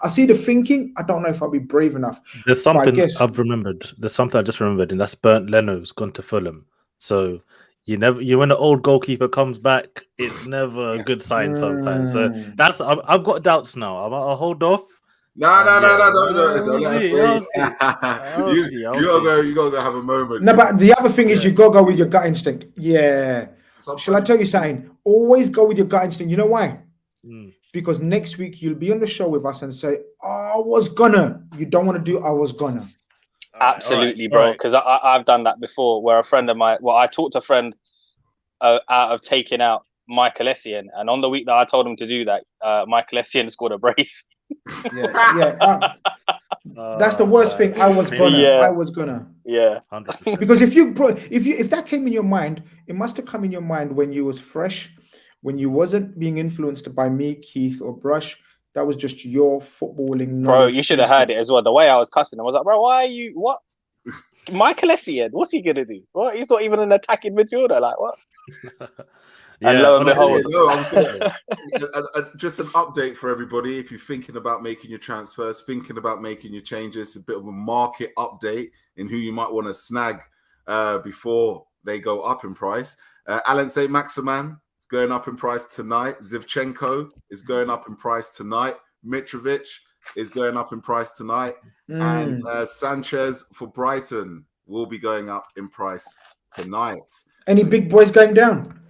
see the thinking. I don't know if I'll be brave enough. There's something I've remembered. There's something I just remembered, and that's Bernd Leno's gone to Fulham. So when the old goalkeeper comes back, it's never a good sign sometimes. So that's, I've got doubts now. I'll hold off. No, don't let us You gotta go have a moment. No, but the other thing is you gotta go with your gut instinct. Yeah. Shall I tell you something? Always go with your gut instinct. You know why? Because next week you'll be on the show with us and say, I was gonna. You don't want to do I was gonna. Absolutely, bro. Because I've done that before where a friend of mine, I talked to a friend out of taking out Michael Essien. And on the week that I told him to do that, Michael Essien scored a brace. That's the worst thing. I was gonna. Yeah. Because if that came in your mind, it must have come in your mind when you was fresh, when you wasn't being influenced by me, Keith, or Brush. That was just your footballing Bro, knowledge. you should have heard it as well. The way I was cussing, I was like, bro, why are you, what? Michael Essien, what's he going to do? What? He's not even an attacking midfielder. Like, what? Yeah, and lo and honestly, behold. No, I was gonna, just an update for everybody. If you're thinking about making your transfers, thinking about making your changes, a bit of a market update in who you might want to snag before they go up in price. Alan St. Maximan is going up in price tonight. Zivchenko is going up in price tonight. Mitrovic is going up in price tonight. And Sanchez for Brighton will be going up in price tonight. Any big boys going down?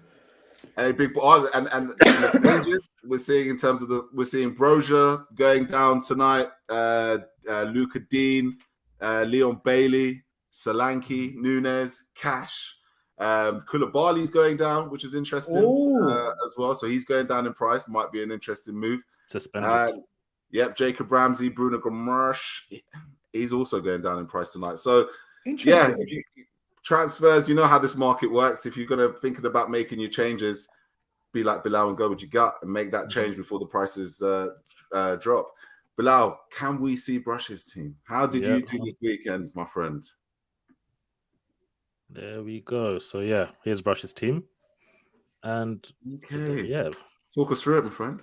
And a big and the changes we're seeing in terms of we're seeing Brozier going down tonight, Luca Dean, Leon Bailey, Solanke, Nunes, Cash, Koulibaly's going down, which is interesting as well. So he's going down in price. Might be an interesting move. Suspended. Yep, Jacob Ramsey, Bruno Gomes, he's also going down in price tonight. So yeah. Transfers, you know how this market works. If you're gonna thinking about making your changes, be like Bilal and go with your gut and make that change before the prices drop. Bilal, can we see Brush's team? How did you do this weekend, my friend? There we go. So yeah, here's Brush's team, and talk us through it, my friend.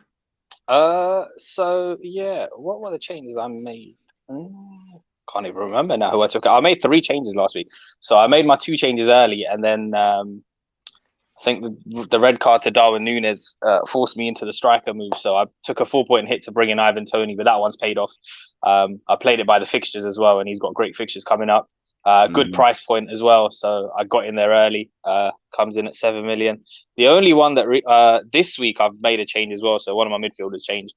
So yeah, what were the changes I made? Can't even remember now who I took. I made 3 changes last week. So I made my 2 changes early, and then I think the red card to Darwin Núñez forced me into the striker move. So I took a 4-point hit to bring in Ivan Toney, but that one's paid off. I played it by the fixtures as well, and he's got great fixtures coming up. Good price point as well. So I got in there early. Comes in at 7 million. The only one that this week I've made a change as well. So one of my midfielders changed.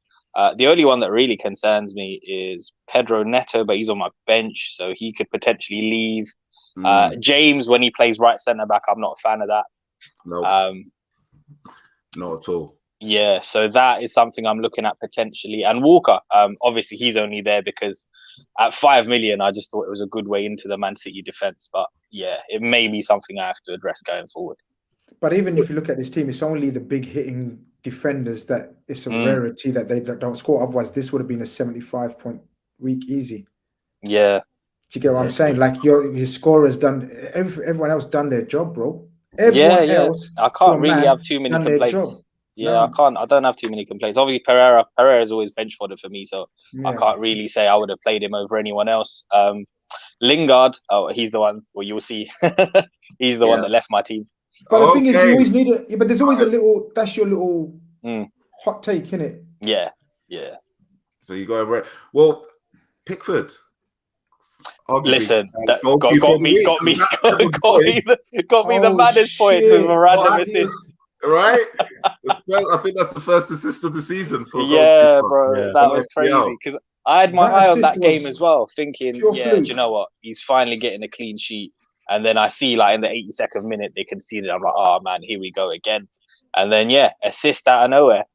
The only one that really concerns me is Pedro Neto, but he's on my bench, so he could potentially leave. James, when he plays right centre back, I'm not a fan of that. No, not at all. Yeah, so that is something I'm looking at potentially. And Walker, obviously he's only there because at 5 million, I just thought it was a good way into the Man City defence. But yeah, it may be something I have to address going forward. But even if you look at this team, it's only the big hitting defenders that it's a rarity that they don't score. Otherwise, this would have been a 75-point week easy. Yeah. Do you get what I'm saying? Like his scorers done, everyone else done their job, bro. Everyone else. I can't really have too many complaints. Yeah, I don't have too many complaints. Obviously, Pereira is always bench fodder for me, so I can't really say I would have played him over anyone else. Lingard, he's the one. Well, you'll see. He's the one that left my team. But the thing is, you always need it. But there's always a little. That's your little hot take, innit? Yeah. So you go over it. Well, Pickford. Listen, that got me the maddest point with a random assist. Right? I think that's the first assist of the season for bro. That was crazy because I had my eye on that game as well, thinking, do you know what? He's finally getting a clean sheet. And then I see, like, in the 82nd minute, they conceded. I'm like, oh, man, here we go again. And then, assist out of nowhere.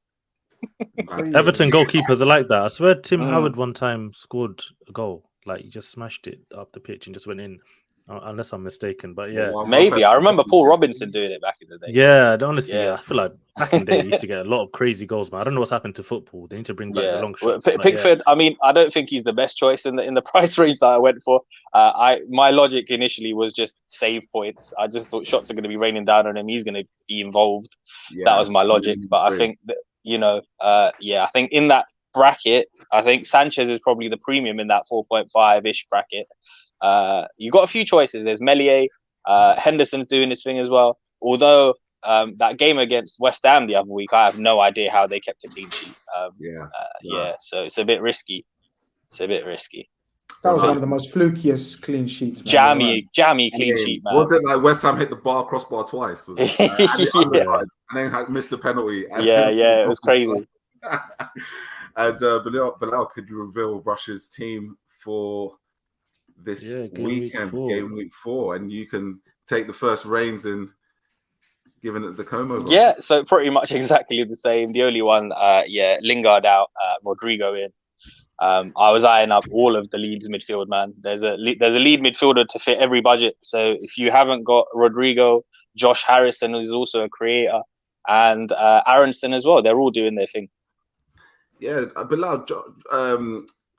Everton goalkeepers are like that. I swear Tim Howard one time scored a goal. Like, he just smashed it up the pitch and just went in. Unless I'm mistaken. But yeah. Maybe. I remember Paul Robinson doing it back in the day. Yeah, honestly, I feel like back in the day, we used to get a lot of crazy goals, man. I don't know what's happened to football. They need to bring back the long shots. Pickford, I mean, I don't think he's the best choice in the price range that I went for. My logic initially was just save points. I just thought shots are going to be raining down on him. He's going to be involved. That was my logic. But I think that, I think in that bracket, I think Sanchez is probably the premium in that 4.5-ish bracket. You got a few choices. There's Meslier, Henderson's doing his thing as well. Although that game against West Ham the other week, I have no idea how they kept a clean sheet. So it's a bit risky. That was one of the most flukiest clean sheets. Man. Jammy clean sheet, man. Was it like West Ham hit the crossbar twice? Was it? And then missed the penalty. It was crazy. And Bilal, could you reveal Russia's team for this weekend, game week 4, and you can take the first reins in giving it the comb over? Yeah, so pretty much exactly the same. The only one, Lingard out, Rodrigo in. I was eyeing up all of the Leeds midfield, man. There's a lead midfielder to fit every budget. So if you haven't got Rodrigo, Josh Harrison, who's also a creator, and Aronson as well, they're all doing their thing. Yeah, Bilal,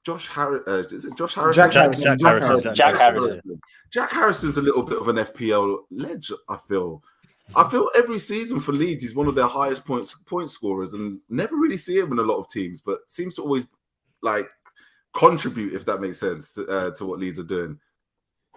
Josh Harris, is it Josh Harrison? Jack Harrison. Jack Harrison's a little bit of an FPL ledge, I feel. Every season for Leeds, he's one of their highest point scorers, and never really see him in a lot of teams, but seems to always like contribute, if that makes sense, to what Leeds are doing.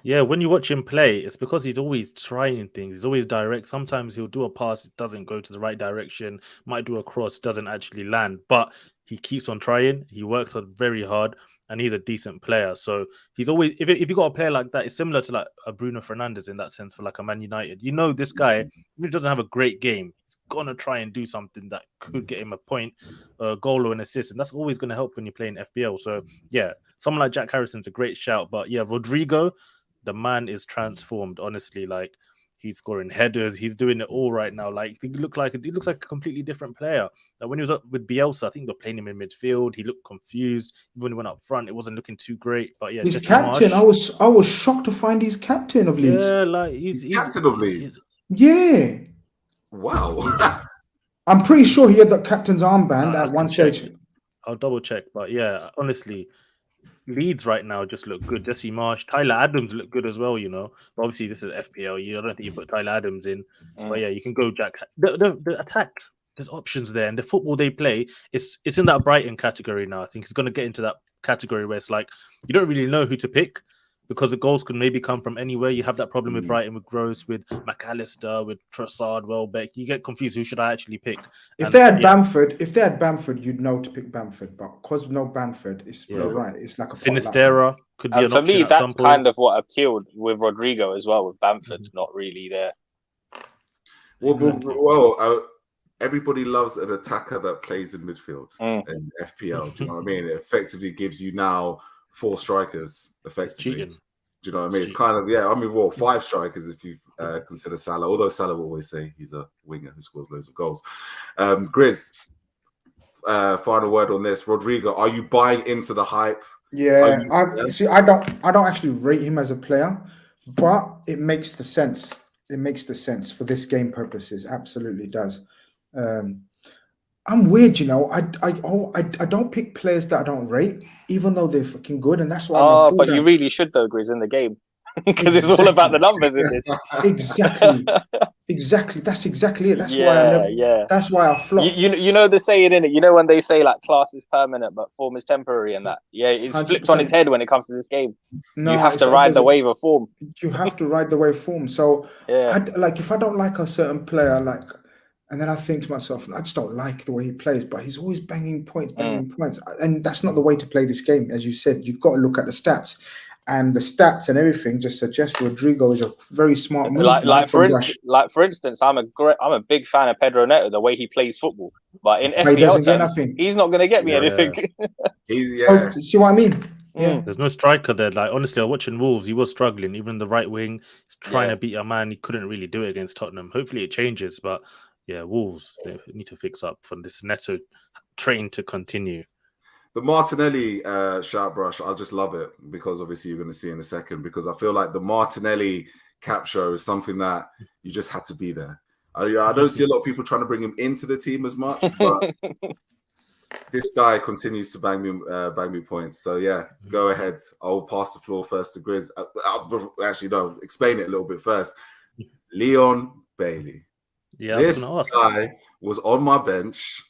Yeah, when you watch him play, it's because he's always trying things. He's always direct. Sometimes he'll do a pass, it doesn't go to the right direction. Might do a cross, doesn't actually land. But he keeps on trying. He works on very hard, and he's a decent player. So he's always, if you got a player like that, it's similar to like a Bruno Fernandes in that sense for like a Man United. You know, this guy, if he doesn't have a great game, he's gonna try and do something that could get him a point, a goal or an assist, and that's always gonna help when you're playing FPL. So yeah, someone like Jack Harrison's a great shout. But yeah, Rodrigo, the man is transformed, honestly. Like, he's scoring headers, he's doing it all right now. Like, he looks like a completely different player. Like, when he was up with Bielsa, I think they're playing him in midfield. He looked confused. Even when he went up front, it wasn't looking too great. But yeah, he's captain. I was shocked to find he's captain of Leeds. Yeah, like he's captain of Leeds. Yeah. Wow. I'm pretty sure he had the captain's armband at one stage. I'll double check, but yeah, honestly, Leeds right now just look good. Jesse Marsh, Tyler Adams look good as well, you know. But obviously, this is FPL. I don't think you put Tyler Adams in. But yeah, you can go Jack. The attack, there's options there. And the football they play, it's in that Brighton category now. I think it's going to get into that category where it's like, you don't really know who to pick because the goals could maybe come from anywhere. You have that problem with Brighton, with Gross, with McAllister, with Trossard, Welbeck. You get confused. Who should I actually pick? If they had Bamford, you'd know to pick Bamford. But because no Bamford, you're right. It's like a Sinistera could be an for option. Me, that's kind of what appealed with Rodrigo as well. With Bamford, not really there. Well, everybody loves an attacker that plays in midfield in FPL. Do you know what I mean? It effectively gives you now 4 strikers, effectively. Do you know what I mean? It's kind of, I mean, 5 strikers if you consider Salah, although Salah will always say he's a winger who scores loads of goals. Grizz, final word on this. Rodrigo, are you buying into the hype? Yeah, I don't actually rate him as a player, but it makes the sense. It makes the sense for this game purposes. Absolutely does. I'm weird, you know. I don't pick players that I don't rate, even though they're fucking good, and that's why. But you really should though, Grizz, in the game, because it's all about the numbers in this. Exactly. That's exactly it. That's why. That's why I flop. You know the saying in it. You know when they say like class is permanent, but form is temporary, and that. Yeah, it's 100%. Flipped on its head when it comes to this game. No, you have to ride the wave of form. You have to ride the wave of form. So, like, if I don't like a certain player, like. And then I think to myself, I just don't like the way he plays, but he's always banging points. And that's not the way to play this game. As you said, you've got to look at the stats. And the stats and everything just suggest Rodrigo is a very smart move. For instance, I'm a big fan of Pedro Neto, the way he plays football. But in FPL terms, he's not going to get me anything. See what I mean? Yeah. There's no striker there. Like, honestly, I was watching Wolves. He was struggling. Even the right wing, he's trying to beat a man. He couldn't really do it against Tottenham. Hopefully it changes, but yeah, Wolves, they need to fix up for this Neto train to continue. The Martinelli shout brush, I just love it because obviously you're going to see in a second, because I feel like the Martinelli cap show is something that you just had to be there. I don't see a lot of people trying to bring him into the team as much, but this guy continues to bang me points. So yeah, go ahead. I'll pass the floor first to Grizz. Actually, no, explain it a little bit first. Leon Bailey. Yeah, this guy was on my bench,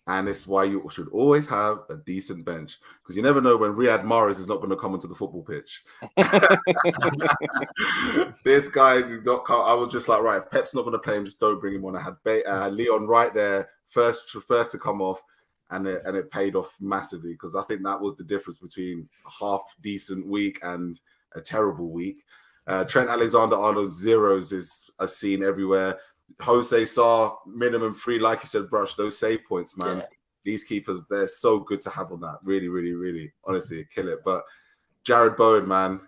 and it's why you should always have a decent bench, because you never know when Riyad Mahrez is not going to come onto the football pitch. This guy did not come. I was just like, right, if Pep's not going to play him, just don't bring him on. I had Leon right there, first to come off, and it paid off massively, because I think that was the difference between a half decent week and a terrible week. Trent Alexander-Arnold zeros is a scene everywhere. Jose Sarr, minimum 3, like you said, Brush, those save points, man. Yeah. These keepers, they're so good to have on that. Really, really, really, honestly, kill it. But Jared Bowen, man,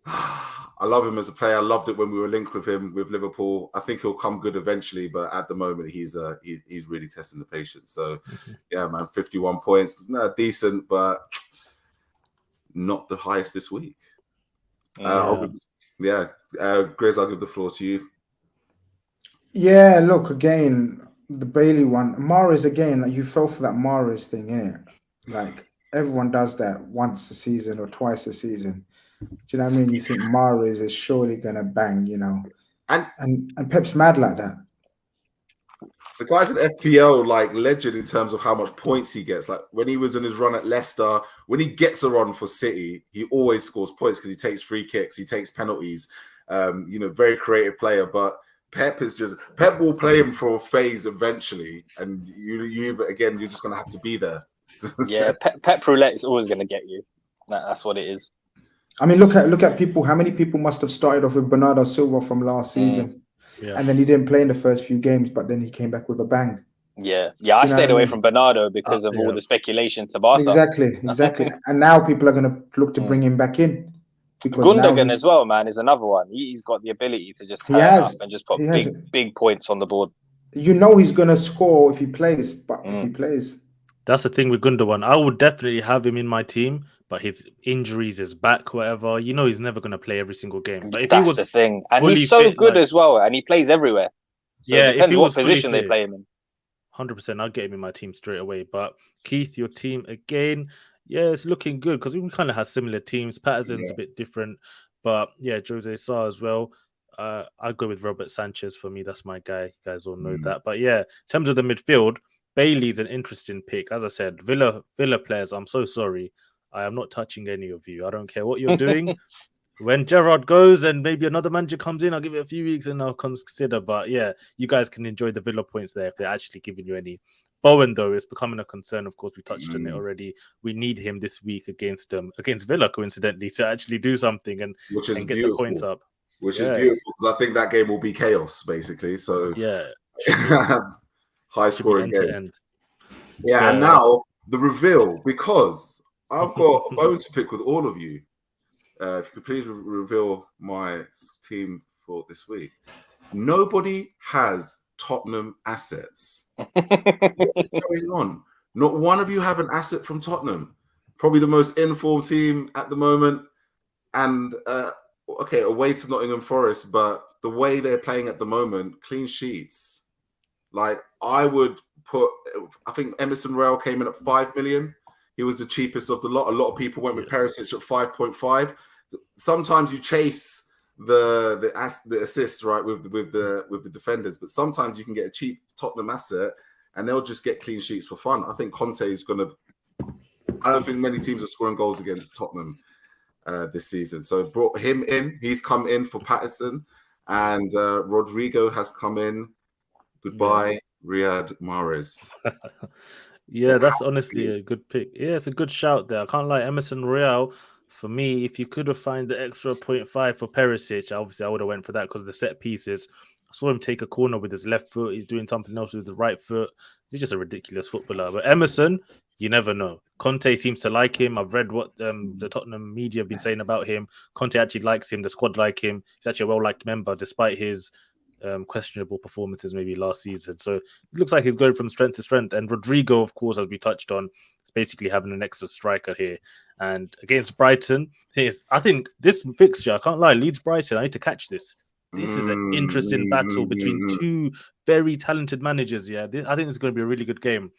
I love him as a player. I loved it when we were linked with him with Liverpool. I think he'll come good eventually, but at the moment, he's really testing the patience. So, yeah, man, 51 points, decent, but not the highest this week. Grizz, I'll give the floor to you. Yeah, look, again, the Bailey one, Mahrez again. Like you fell for that Mahrez thing, innit? Like everyone does that once a season or twice a season. Do you know what I mean? You think Mahrez is surely gonna bang, you know? And Pep's mad like that. The guy's an FPL like legend in terms of how much points he gets. Like when he was in his run at Leicester, when he gets a run for City, he always scores points because he takes free kicks, he takes penalties. You know, very creative player. But Pep will play him for a phase eventually, and you're just gonna have to be there. Yeah, Pep roulette is always gonna get you. That's what it is. I mean, look at people. How many people must have started off with Bernardo Silva from last season? Yeah. And then he didn't play in the first few games, but then he came back with a bang. Yeah. I stayed away from Bernardo because of all the speculation to Barca. Exactly. And now people are going to look to bring him back in. Because Gundogan as well, man, is another one. He's got the ability to just turn up and just put big points on the board. You know he's going to score if he plays, but if he plays... That's the thing with Gundogan. I would definitely have him in my team, but his injuries, his back, whatever, you know he's never going to play every single game. But if that's he was the thing. And he's so good as well, and he plays everywhere. So it depends what position they play him in. 100%, I'd get him in my team straight away. But Keith, your team again, yeah, it's looking good because we kind of have similar teams. Patterson's a bit different, but yeah, Jose Sarr as well. I'd go with Robert Sanchez for me. That's my guy. You guys all know that. But yeah, in terms of the midfield, Bailey's an interesting pick. As I said, Villa players, I'm so sorry. I am not touching any of you. I don't care what you're doing. When Gerrard goes and maybe another manager comes in, I'll give it a few weeks and I'll consider. But yeah, you guys can enjoy the Villa points there if they're actually giving you any. Bowen, though, is becoming a concern. Of course, we touched on it already. We need him this week against Villa, coincidentally, to actually do something and get the points up. Which is beautiful because I think that game will be chaos, basically. So yeah. High scoring game. Yeah, and now the reveal, because I've got a bone to pick with all of you. If you could please reveal my team for this week. Nobody has Tottenham assets. What is going on? Not one of you have an asset from Tottenham. Probably the most informed team at the moment. And away to Nottingham Forest, but the way they're playing at the moment, clean sheets. Like I think Emerson Royal came in at 5 million. He was the cheapest of the lot. A lot of people went with Perisic at 5.5. Sometimes you chase the assists, right, with the defenders, but sometimes you can get a cheap Tottenham asset and they'll just get clean sheets for fun. I think Conte is gonna. I don't think many teams are scoring goals against Tottenham this season. So brought him in. He's come in for Patterson, and Rodrigo has come in. Goodbye, Riyad Mahrez. Yeah, that's honestly a good pick. Yeah, it's a good shout there. I can't lie. Emerson Royal, for me, if you could have found the extra 0.5 for Perisic, obviously I would have went for that because of the set pieces. I saw him take a corner with his left foot. He's doing something else with the right foot. He's just a ridiculous footballer. But Emerson, you never know. Conte seems to like him. I've read what the Tottenham media have been saying about him. Conte actually likes him. The squad like him. He's actually a well-liked member despite his questionable performances maybe last season. So it looks like he's going from strength to strength. And Rodrigo, of course, as we touched on, is basically having an extra striker here. And against Brighton, I think this fixture, I can't lie, Leeds Brighton, I need to catch this. This is an interesting battle between two very talented managers. Yeah, I think it's going to be a really good game.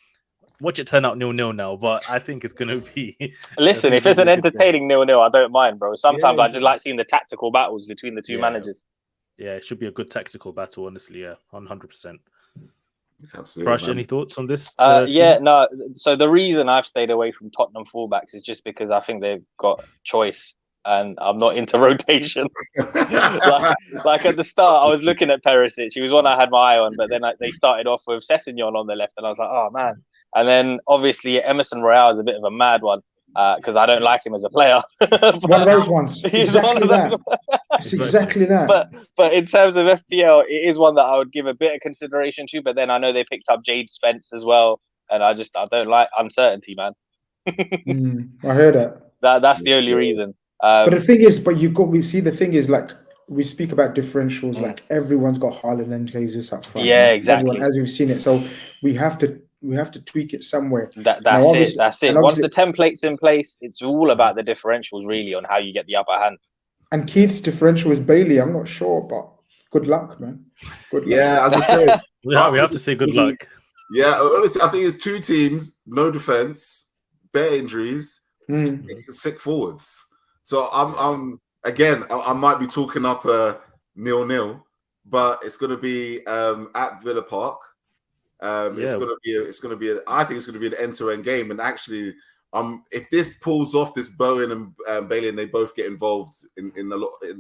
Watch it turn out 0-0 now, but I think it's going to be... Listen, if it's an entertaining 0-0, I don't mind, bro. Sometimes I just like seeing the tactical battles between the two managers. Yeah, it should be a good tactical battle, honestly. Yeah, 100%. Absolutely. Crush, any thoughts on this? No. So the reason I've stayed away from Tottenham fullbacks is just because I think they've got choice and I'm not into rotation. like at the start, I was looking at Perisic. He was one I had my eye on, but then they started off with Sessegnon on the left and I was like, oh, man. And then obviously Emerson Royal is a bit of a mad one. Because I don't like him as a player. One of those ones. Exactly that. It's exactly that. But in terms of FPL, it is one that I would give a bit of consideration to. But then I know they picked up Jade Spence as well, and I don't like uncertainty, man. I heard that. That's the only reason. But the thing is, the thing is, like we speak about differentials, like everyone's got Haaland and Jesus up front. Yeah, exactly. Everyone, as we've seen it, so we have to tweak it somewhere. That's it. Once the template's in place, it's all about the differentials, really, on how you get the upper hand. And Keith's differential is Bailey. I'm not sure, but good luck, man. Good luck. Yeah, as I said, We have to say good luck. Yeah, honestly, I think it's 2 teams, no defense, bare injuries, sick forwards. So I'm again, I might be talking up a 0-0, but it's going to be at Villa Park. It's going to be I think it's going to be an end-to-end game. And actually, if this pulls off, this Bowen and Bailey, and they both get involved in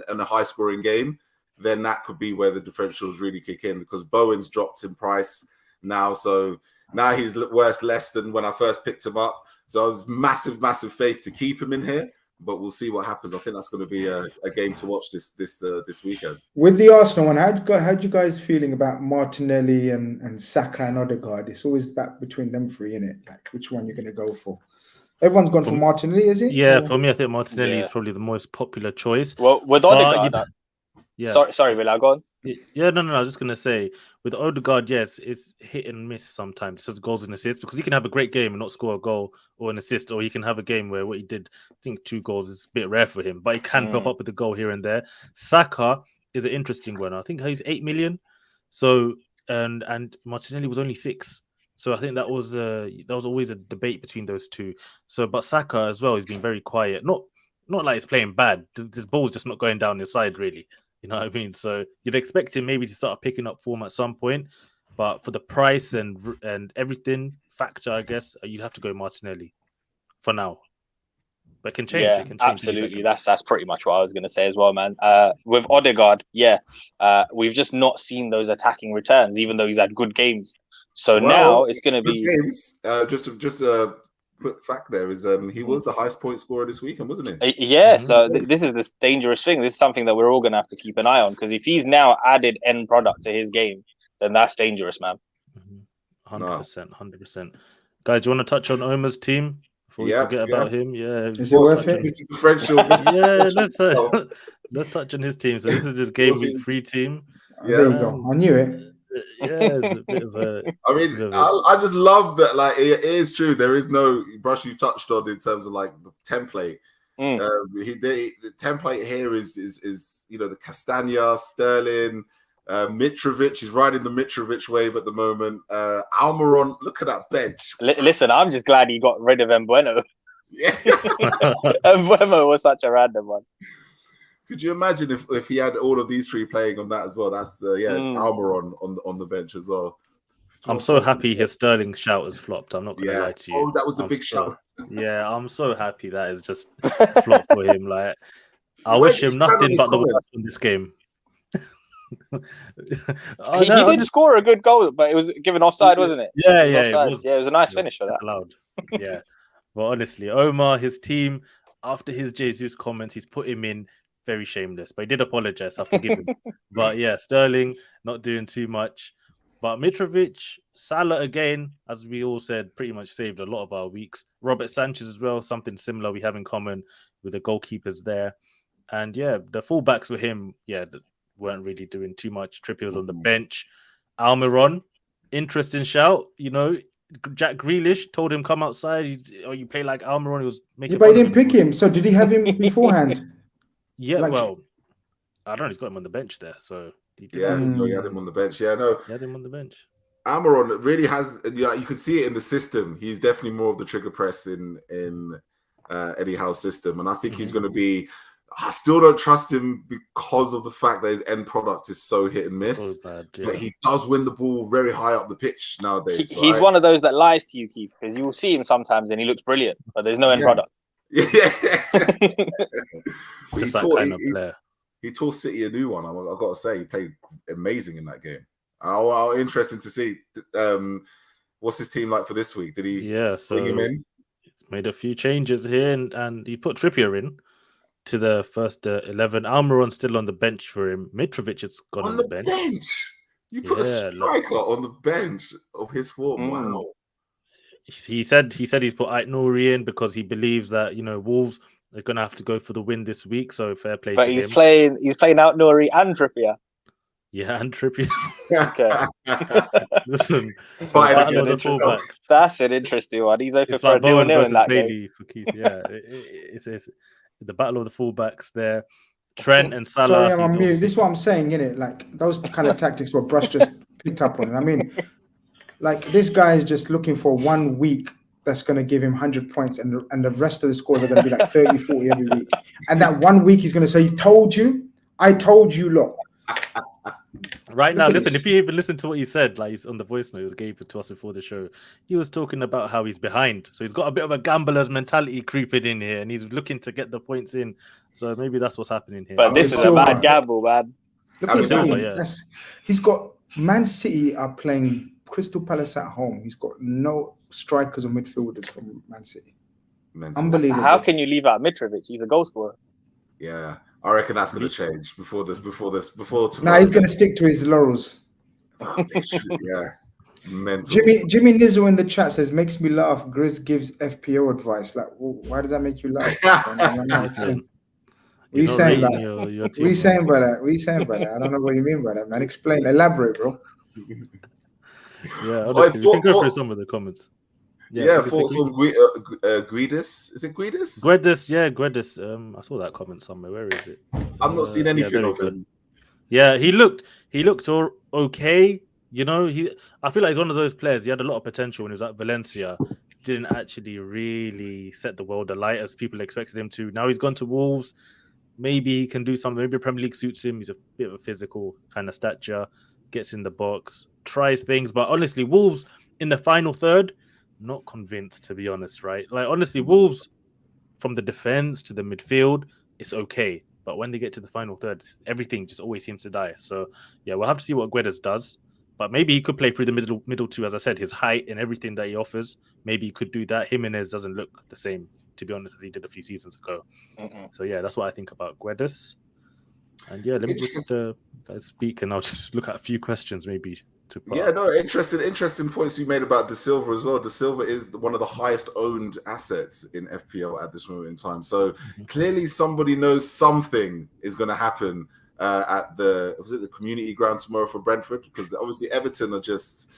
a high-scoring game, then that could be where the differentials really kick in, because Bowen's dropped in price now, so now he's worth less than when I first picked him up. So I was massive faith to keep him in here, but we'll see what happens. I think that's going to be a game to watch this weekend. With the Arsenal one, how you guys feeling about Martinelli and Saka and Odegaard? It's always back between them 3, isn't it? Like, which one you're going to go for? Everyone's gone for Martinelli, is it? Yeah, for me, I think Martinelli is probably the most popular choice. Well, with Odegaard, sorry, Bilal, go on. Yeah, no, I was just gonna say with Odegaard, yes, it's hit and miss sometimes. It's just goals and assists, because he can have a great game and not score a goal or an assist, or he can have a game where what he did, I think 2 goals is a bit rare for him, but he can pop up with a goal here and there. Saka is an interesting one. I think he's 8 million. So and Martinelli was only 6. So I think that was always a debate between those 2. So, but Saka as well, he's been very quiet. Not like he's playing bad. The ball's just not going down his side, really. You know what I mean? So you'd expect him maybe to start picking up form at some point, but for the price and everything factor, I guess you'd have to go Martinelli for now. But it can change. Yeah, it can change absolutely. That's pretty much what I was going to say as well, man. With Odegaard, we've just not seen those attacking returns, even though he's had good games. So now it's going to be games. Just a quick fact there is he was the highest point scorer this weekend, wasn't he? Yeah. So this is this dangerous thing. This is something that we're all going to have to keep an eye on, because if he's now added end product to his game, then that's dangerous, man. 100%. Guys, do you want to touch on Omar's team before we forget about him? Yeah. Is it worth it? Differential. Yeah, let's touch on his team. So this is his Gameweek 3 team. Yeah, there you go. I knew it. Yeah, it's a bit of a. I mean, I just love that. Like, it is true. There is no brush you touched on in terms of like the template. The template here is the Castagna, Sterling, Mitrovic is riding the Mitrovic wave at the moment. Almiron, look at that bench. Listen, I'm just glad he got rid of Mbuemo. Yeah, Mbuemo was such a random one. Could you imagine if he had all of these 3 playing on that as well? That's Almiron on the bench as well. I'm so happy his Sterling shout has flopped. I'm not going to lie to you. Oh, that was the big shout. Yeah, I'm so happy that is just flop for him. Like, I wish him nothing but the worst in this game. He did score a good goal, but it was given offside, wasn't it? Yeah, it was a nice finish for that. Allowed. Yeah, but honestly, Omar, his team, after his Jesus comments, he's put him in. Very shameless, but he did apologize. I forgive him. But yeah, Sterling not doing too much. But Mitrovic, Salah again, as we all said, pretty much saved a lot of our weeks. Robert Sanchez as well, something similar we have in common with the goalkeepers there. And yeah, the fullbacks with him, weren't really doing too much. Trippier was on the bench. Almiron, interesting shout. Jack Grealish told him come outside. You play like Almiron. He was making. But he didn't pick him. So did he have him beforehand? Yeah, well, I don't know. He's got him on the bench there, so he had him on the bench. Yeah, no, he had him on the bench. Almiron really has. You can see it in the system. He's definitely more of the trigger press in Eddie Howe's system, and I think he's going to be. I still don't trust him because of the fact that his end product is so hit and miss. So bad, yeah. But he does win the ball very high up the pitch nowadays. He's one of those that lies to you, Keith, because you will see him sometimes and he looks brilliant, but there's no end product. Yeah. Just that kind of player. He taught City a new one. I've got to say, he played amazing in that game. Interesting to see. What's his team like for this week? Did he bring him in? He's made a few changes here, and he put Trippier in to the first 11. Almiron's still on the bench for him. Mitrovic has gone on the bench. You put a striker on the bench of his form. Wow. He said he's put Ait-Nouri in because he believes that Wolves are going to have to go for the win this week. So fair play to him. But he's playing Ait-Nouri and Trippier. Yeah, and Trippier. Okay. Listen, fullbacks. That's an interesting one. He's open it's for like a 0-0 in that Bailey game. For Keith. Yeah, it's the battle of the fullbacks there. Trent and Salah. Sorry, I'm on mute. This is what I'm saying, innit? Like those kind of tactics where Brush just picked up on it. I mean, like this guy is just looking for 1 week that's going to give him 100 points, and the rest of the scores are going to be like 30, 40 every week. And that 1 week he's going to say, I told you, look. Right now, listen, if you even listen to what he said, like he's on the voice note he gave it to us before the show, he was talking about how he's behind. So he's got a bit of a gambler's mentality creeping in here, and he's looking to get the points in. So maybe that's what's happening here. But this is a bad gamble, man. Look at Silva, he's got Man City are playing Crystal Palace at home. He's got no strikers or midfielders from Man City. Unbelievable. How can you leave out Mitrovic? He's a goal scorer. Yeah. I reckon that's going to change before tomorrow. Nah, he's going to stick to his laurels. Yeah, mental. Jimmy Nizzle in the chat says, makes me laugh. Grizz gives FPO advice. Like, why does that make you laugh? What are you saying about that? What are you saying by that? What are you saying by that? I don't know what you mean by that, man. Explain, elaborate, bro. Yeah, honestly, we can go through some of the comments. Thoughts on Guidis? Is it Guidis? Guidis. I saw that comment somewhere. Where is it? I've not seen anything of him. Yeah, he looked okay. You know, I feel like he's one of those players. He had a lot of potential when he was at Valencia. Didn't actually really set the world alight as people expected him to. Now he's gone to Wolves. Maybe he can do something. Maybe Premier League suits him. He's a bit of a physical kind of stature. Gets in the box, tries things. But honestly, Wolves in the final third, not convinced, to be honest, right? Like, honestly, Wolves, from the defense to the midfield, it's okay. But when they get to the final third, everything just always seems to die. So, yeah, we'll have to see what Guedes does. But maybe he could play through the middle two, as I said, his height and everything that he offers. Maybe he could do that. Jimenez doesn't look the same, to be honest, as he did a few seasons ago. So, yeah, that's what I think about Guedes. And, yeah, let me just speak, and I'll just look at a few questions maybe. Interesting points you made about De Silva as well. De Silva is one of the highest owned assets in FPL at this moment in time. So clearly somebody knows something is going to happen at the community ground tomorrow for Brentford, because obviously Everton are just,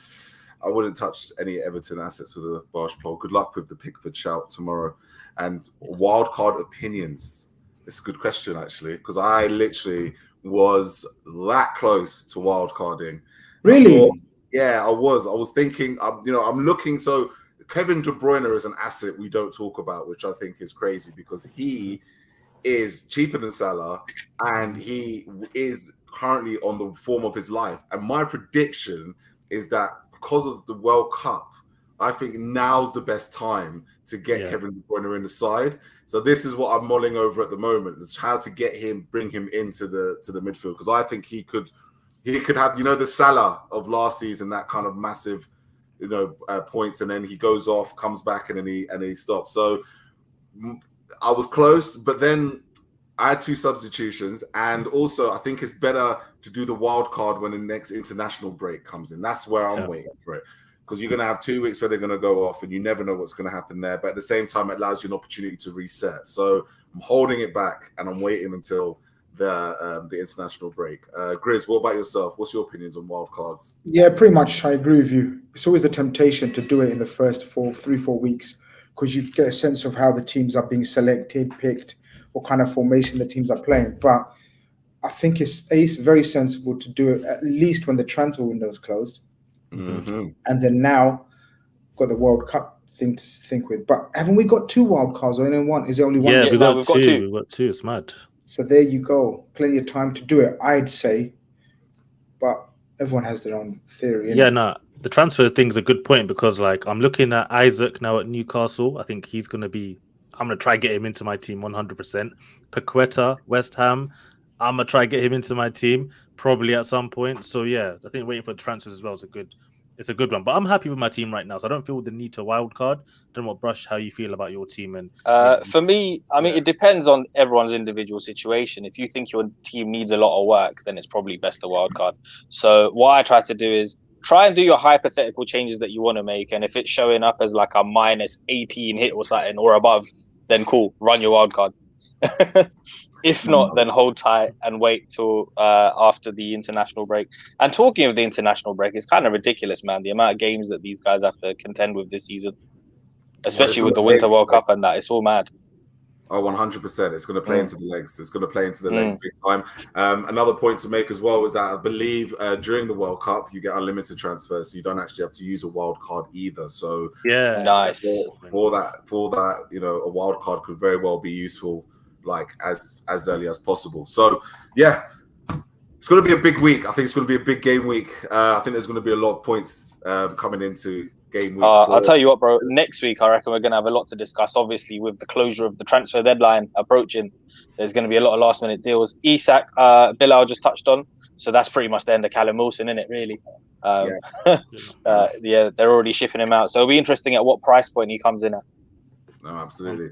I wouldn't touch any Everton assets with a barge pole. Good luck with the Pickford shout tomorrow. And wildcard opinions. It's a good question, actually, because I literally was that close to wildcarding. Really? I was thinking, I'm looking. So Kevin De Bruyne is an asset we don't talk about, which I think is crazy because he is cheaper than Salah and he is currently on the form of his life. And my prediction is that because of the World Cup, I think now's the best time to get Kevin De Bruyne in the side. So this is what I'm mulling over at the moment, is how to bring him into the midfield, because I think he could have, the Salah of last season, that kind of massive, points, and then he goes off, comes back, and then he stops. So I was close, but then I had two substitutions, and also I think it's better to do the wild card when the next international break comes in. That's where I'm waiting for it, because you're going to have 2 weeks where they're going to go off, and you never know what's going to happen there. But at the same time, it allows you an opportunity to reset. So I'm holding it back, and I'm waiting until the international break. Grizz, what about yourself? What's your opinions on wild cards? Yeah, pretty much. I agree with you. It's always a temptation to do it in the first 3-4 weeks, because you get a sense of how the teams are being selected, picked, what kind of formation the teams are playing. But I think it's very sensible to do it at least when the transfer window is closed. And then now got the World Cup thing to think with. But haven't we got 2 wild cards or only one? Is there only one? Yeah, we've got two. We've got 2. It's mad. So there you go. Plenty of time to do it, I'd say. But everyone has their own theory. The transfer thing's a good point, because I'm looking at Isaac now at Newcastle. I think he's going to be, I'm going to try and get him into my team 100%. Paqueta, West Ham, I'm going to try and get him into my team probably at some point. So yeah, I think waiting for the transfers as well is it's a good one. But I'm happy with my team right now, so I don't feel the need to wild card. I don't know, Brush, how you feel about your team. And for me, I mean, it depends on everyone's individual situation. If you think your team needs a lot of work, then it's probably best to wild card. So what I try to do is try and do your hypothetical changes that you want to make, and if it's showing up as like a minus 18 hit or something or above, then cool, run your wild card. If not, then hold tight and wait till after the international break. And talking of the international break, it's kind of ridiculous, man, the amount of games that these guys have to contend with this season, especially with the Winter World Cup and that. It's all mad. Oh, 100%. It's going to play into the legs. It's going to play into the legs big time. Another point to make as well is that I believe during the World Cup, you get unlimited transfers. So you don't actually have to use a wild card either. So yeah, nice. For that, you know, a wild card could very well be useful, like as early as possible. So yeah, it's going to be a big week. I think it's going to be a big game week. I think there's going to be a lot of points coming into game week. I'll tell you what, bro. Next week, I reckon we're going to have a lot to discuss. Obviously, with the closure of the transfer deadline approaching, there's going to be a lot of last-minute deals. Isak, Bilal just touched on. So that's pretty much the end of Callum Wilson, isn't it, really? Yeah, they're already shipping him out. So it'll be interesting at what price point he comes in at. No, absolutely.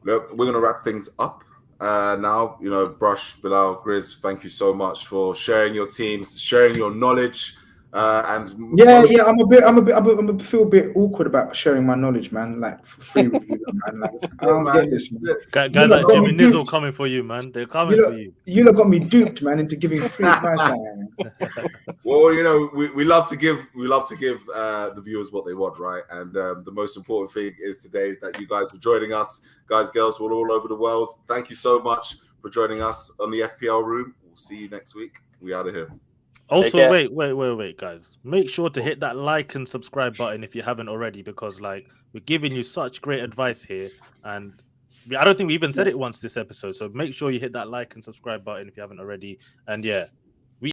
Look, we're going to wrap things up now. You know, Brush, Bilal, Grizz, thank you so much for sharing your teams, sharing your knowledge. And I'm a feel a bit awkward about sharing my knowledge, man. Like for free with you, man. Like, I don't get this, man. Guys like Jimmy Nizzle coming for you, man. They're coming for you. You lot got me duped, man, into giving free advice. Well, you know, we love to give the viewers what they want, right? And the most important thing is today is that you guys were joining us, guys, girls, we're all over the world. Thank you so much for joining us on the FPL Room. We'll see you next week. We out of here. Also, wait, guys. Make sure to hit that like and subscribe button if you haven't already, because like we're giving you such great advice here, and I don't think we even said it once this episode. So make sure you hit that like and subscribe button if you haven't already. And yeah,